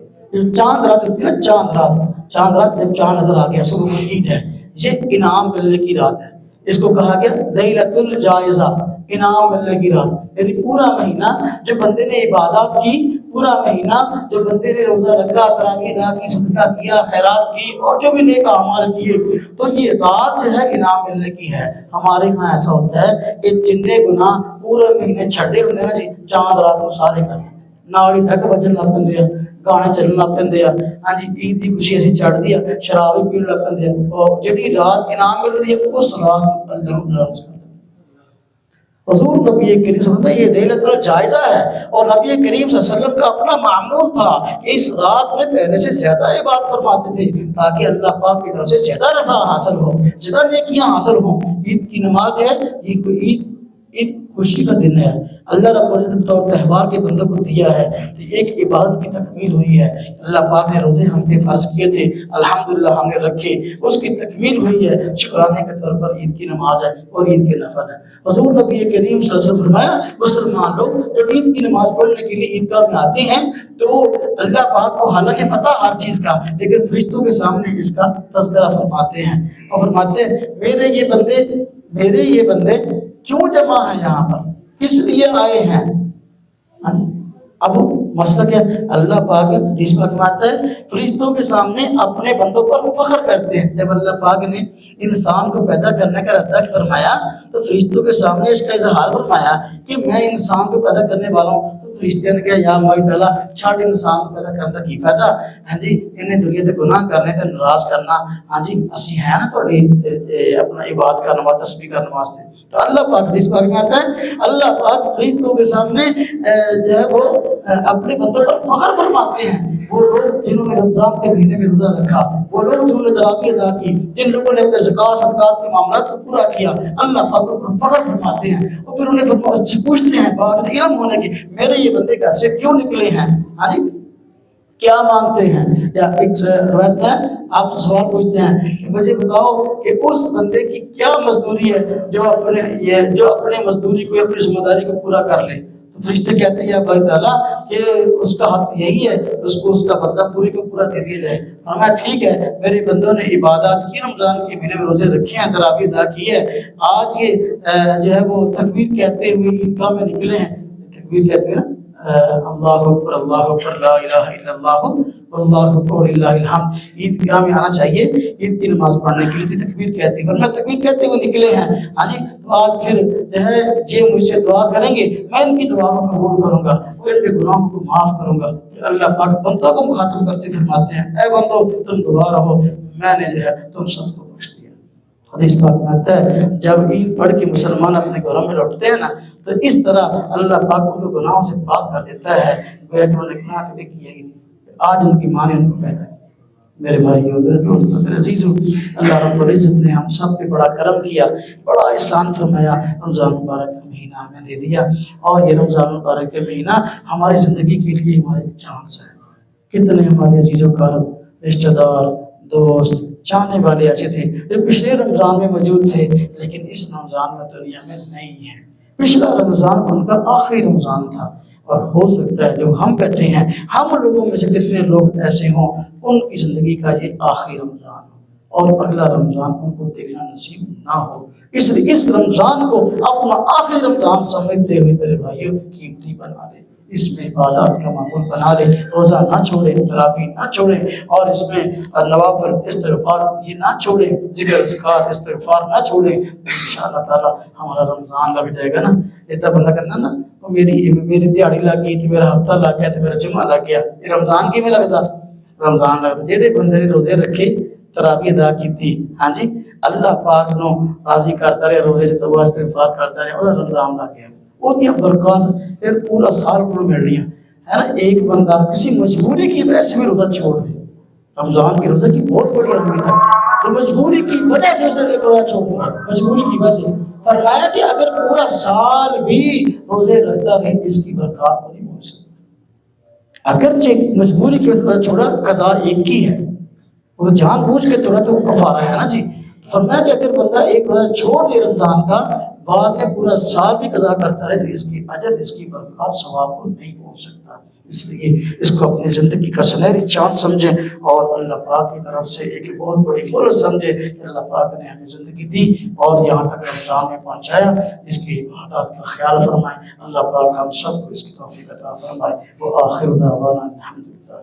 چاند رات ہوتی ہے نا، چاند رات جب چاند نظر آ گیا، صبح کو عید ہے، یہ انعام ملنے کی رات ہے، اس کو کہا گیا لیلۃ الجائزہ، انعام ملنے کی رات۔ یعنی پورا مہینہ جو بندے نے عبادات کی، پورا مہینہ جو بندے نے روزہ رکھا، تراویح ادا کی، صدقہ کیا، خیرات کی اور جو بھی نیک اعمال کیے، تو یہ رات جو ہے انعام ملنے کی ہے۔ ہمارے ہاں ایسا ہوتا ہے کہ جن نے گناہ پورے مہینے چھڈے ہوتے ہیں نا جی، چاند رات کو سارے کر لیں، ناڑی ڈھک بجن لگ پہ، گانے چلن لگ پہ، ہاں جی عید کی خوشی ایسی چڑھ دیا، شراب بھی پین لگ پہ، اور جہی رات انعام ملتی ہے اس رات اللہ ناراض کر۔ حضور نبی کریم صلی اللہ علیہ وسلم یہ لیلۃ الجائزہ ہے، اور نبی کریم صلی اللہ علیہ وسلم کا اپنا معمول تھا کہ اس رات میں پہلے سے زیادہ عبادت فرماتے تھے تاکہ اللہ پاک کی طرف سے زیادہ رضا حاصل ہو، زیادہ نیکیاں حاصل ہوں۔ عید کی نماز ہے، عید خوشی کا دن ہے، اللہ رب العزت نے طور تہوار کے بندوں کو دیا ہے، تو ایک عبادت کی تکمیل ہوئی ہے۔ اللہ پاک نے روزے ہم پہ فرض کیے تھے، الحمدللہ ہم نے رکھے، اس کی تکمیل ہوئی ہے، شکرانے کے طور پر عید کی نماز ہے اور عید کے نفل ہے۔ حضور نبی کریم صلی اللہ علیہ وسلم فرمایا مسلمان لوگ جب عید کی نماز پڑھنے کے لیے عیدگاہ میں آتے ہیں تو اللہ پاک کو حالانکہ پتہ ہر چیز کا، لیکن فرشتوں کے سامنے اس کا تذکرہ فرماتے ہیں اور فرماتے ہیں میرے یہ بندے کیوں جمع ہیں یہاں پر، کس لیے آئے ہیں؟ اب مسئلہ کیا؟ اللہ پاک حدیث میں فرماتا ہے فرشتوں کے سامنے اپنے بندوں پر فخر کرتے ہیں۔ جب اللہ پاک نے انسان کو پیدا کرنے کا ارادہ فرمایا تو فرشتوں کے سامنے اس کا اظہار فرمایا کہ میں انسان کو پیدا کرنے والا ہوں۔ تو فرشتے نے کہا یا اللہ تعالیٰ چھاڑ انسان کو پیدا کرنے کی فائدہ، ہاں جی انہیں دنیا تے گناہ کرنے تے ناراض کرنا، ہاں جی اسی ہے نا تھوڑی اپنا عبادت کا نماز تسبیح کا نماز تھے۔ تو اللہ پاک حدیث پاک میں آتا ہے اللہ پاک فرشتوں کے سامنے جو ہے وہ اپنے بندوں پر فخر فرماتے ہیں۔ وہ لوگ جنہوں نے رمضان کے مہینے میں روزہ رکھا، وہ لوگ جنہوں نے تراویح ادا کی، جن لوگوں نے اپنے زکوٰۃ صدقات کے معاملات کو پورا کیا، اللہ پاک پر فخر فرماتے ہیں اور پھر انہیں پوچھتے ہیں باوجود علم ہونے کے میرے یہ بندے گھر سے کیوں نکلے ہیں، ہاں جی کیا مانگتے ہیں؟ یا ایک روایت میں آپ سوال پوچھتے ہیں کہ مجھے بتاؤ کہ اس بندے کی کیا مزدوری ہے جو اپنے مزدوری کو اپنی ذمہ داری کو پورا کر لے۔ تو فرشتے کہتے ہیں یا اللہ تعالیٰ کہ اس کا حق یہی ہے، اس کو اس کا بدلہ پوری کو پورا دے دیا جائے۔ فرمایا ٹھیک ہے، میرے بندوں نے عبادات کی، رمضان کے مہینے میں روزے رکھے ہیں، تراویح ادا کی ہے، آج یہ جو ہے وہ تکبیر کہتے ہوئے عیدگاہ میں نکلے ہیں، تکبیر کہتے ہوئے نا اللہ اکبر لا الہ الا اللہ واللہ اکبر وللہ الحمد، عیدگاہ میں آنا چاہیے عید کی نماز پڑھنے کے لیے تکبیر کہتے ہیں، میں تکبیر کہتے ہوئے نکلے ہیں، ہاں جی تو آج پھر جو ہے یہ مجھ سے دعا کریں گے، میں ان کی دعا کو قبول کروں گا اور ان کے گناہوں کو معاف کروں گا۔ اللہ پاک بندوں کو مخاطب کرتے فرماتے ہیں اے بندو تم دعا رہو، میں نے جو ہے تم سب کو بخش دیا۔ حدیث پاک میں آتا ہے جب عید پڑھ کے مسلمان اپنے گھروں میں لوٹتے ہیں نا تو اس طرح اللہ پاک ان کو گناہوں سے پاک کر دیتا ہے، گویا کہ انہوں نے گناہ کبھی کیا ہی نہیں، آج ان کی ماں نے ان کو پیدا کیا۔ میرے بھائیو، میرے دوستو، میرے عزیزو، اللہ رب العزت نے ہم سب پہ بڑا کرم کیا، بڑا احسان فرمایا، رمضان مبارک کا مہینہ ہمیں دے دیا، اور یہ رمضان مبارک کا مہینہ ہماری زندگی کے لیے ہماری چانس ہے۔ کتنے ہمارے عزیز و کرام، رشتہ دار، دوست، چاہنے والے ایسے تھے جو پچھلے رمضان میں موجود تھے لیکن اس رمضان میں دنیا میں نہیں ہیں۔ پچھلا رمضان ان کا آخری رمضان تھا، اور ہو سکتا ہے جو ہم بیٹھے ہیں ہم لوگوں میں سے کتنے لوگ ایسے ہوں ان کی زندگی کا یہ آخری رمضان ہو اور اگلا رمضان ان کو دیکھنا نصیب نہ ہو۔ اس لیے اس رمضان کو اپنا آخری رمضان سمجھتے ہوئے میرے بھائیوں قیمتی بنا لے۔ اس میں عبادات کا معمول بنا لیں، روزہ نہ چھوڑیں، تراویح نہ چھوڑیں، اور اس میں نوافل استغفار یہ نہ چھوڑیں، ذکر اذکار استغفار نہ چھوڑیں، انشاءاللہ تعالی ہمارا رمضان لگ جائے گا نا۔ اتنا بندہ کرنا نا میری دیہڑی لگ گئی تھی، میرا ہفتہ لگ گیا تھا، میرا جمعہ لگ گیا، یہ رمضان کی میں لگتا، رمضان لگتا جہے بندے نے روزے رکھے تراویح ادا کی تھی، ہاں جی اللہ پاک نو راضی کرتا رہے، روزے سے توبہ استغفار کرتا رہے، اور رمضان لگ گیا، وہ برکات پھر پورا سال کو مل رہی ہے نا۔ ایک بندہ کسی مجبوری کی وجہ سے بھی روزہ چھوڑ دے، رمضان کے روزے کی بہت بڑی اہمیت ہے، تو مجبوری کی وجہ سے اس نے روزہ چھوڑ دیا، مجبوری کی وجہ سے فرمایا کہ اگر پورا سال بھی روزے رکھتا رہے اس کی برکات کو نہیں پہنچ سکتی، اگرچہ مجبوری کے روزہ چھوڑا، قضا ایک کی ہے، وہ جان بوجھ کے توڑا تو وہ کفارہ ہے نا جی۔ فرمایا کہ اگر بندہ ایک روزہ چھوڑ دے رمضان کا، بعد میں پورا سال بھی قضا کرتا رہے، تو اس کی اجر اس کی برکات ثواب کو نہیں پہنچ سکتا، اس لیے اس کو اپنی زندگی کا سنہری چانس سمجھیں، اور اللہ پاک کی طرف سے ایک بہت بڑی فرصت سمجھیں کہ اللہ پاک نے ہمیں زندگی دی اور یہاں تک رمضان میں پہنچایا، اس کی عبادات کا خیال فرمائیں، اللہ پاک ہم سب کو اس کی توفیق عطا فرمائے۔ وآخر دعوانا الحمدللہ۔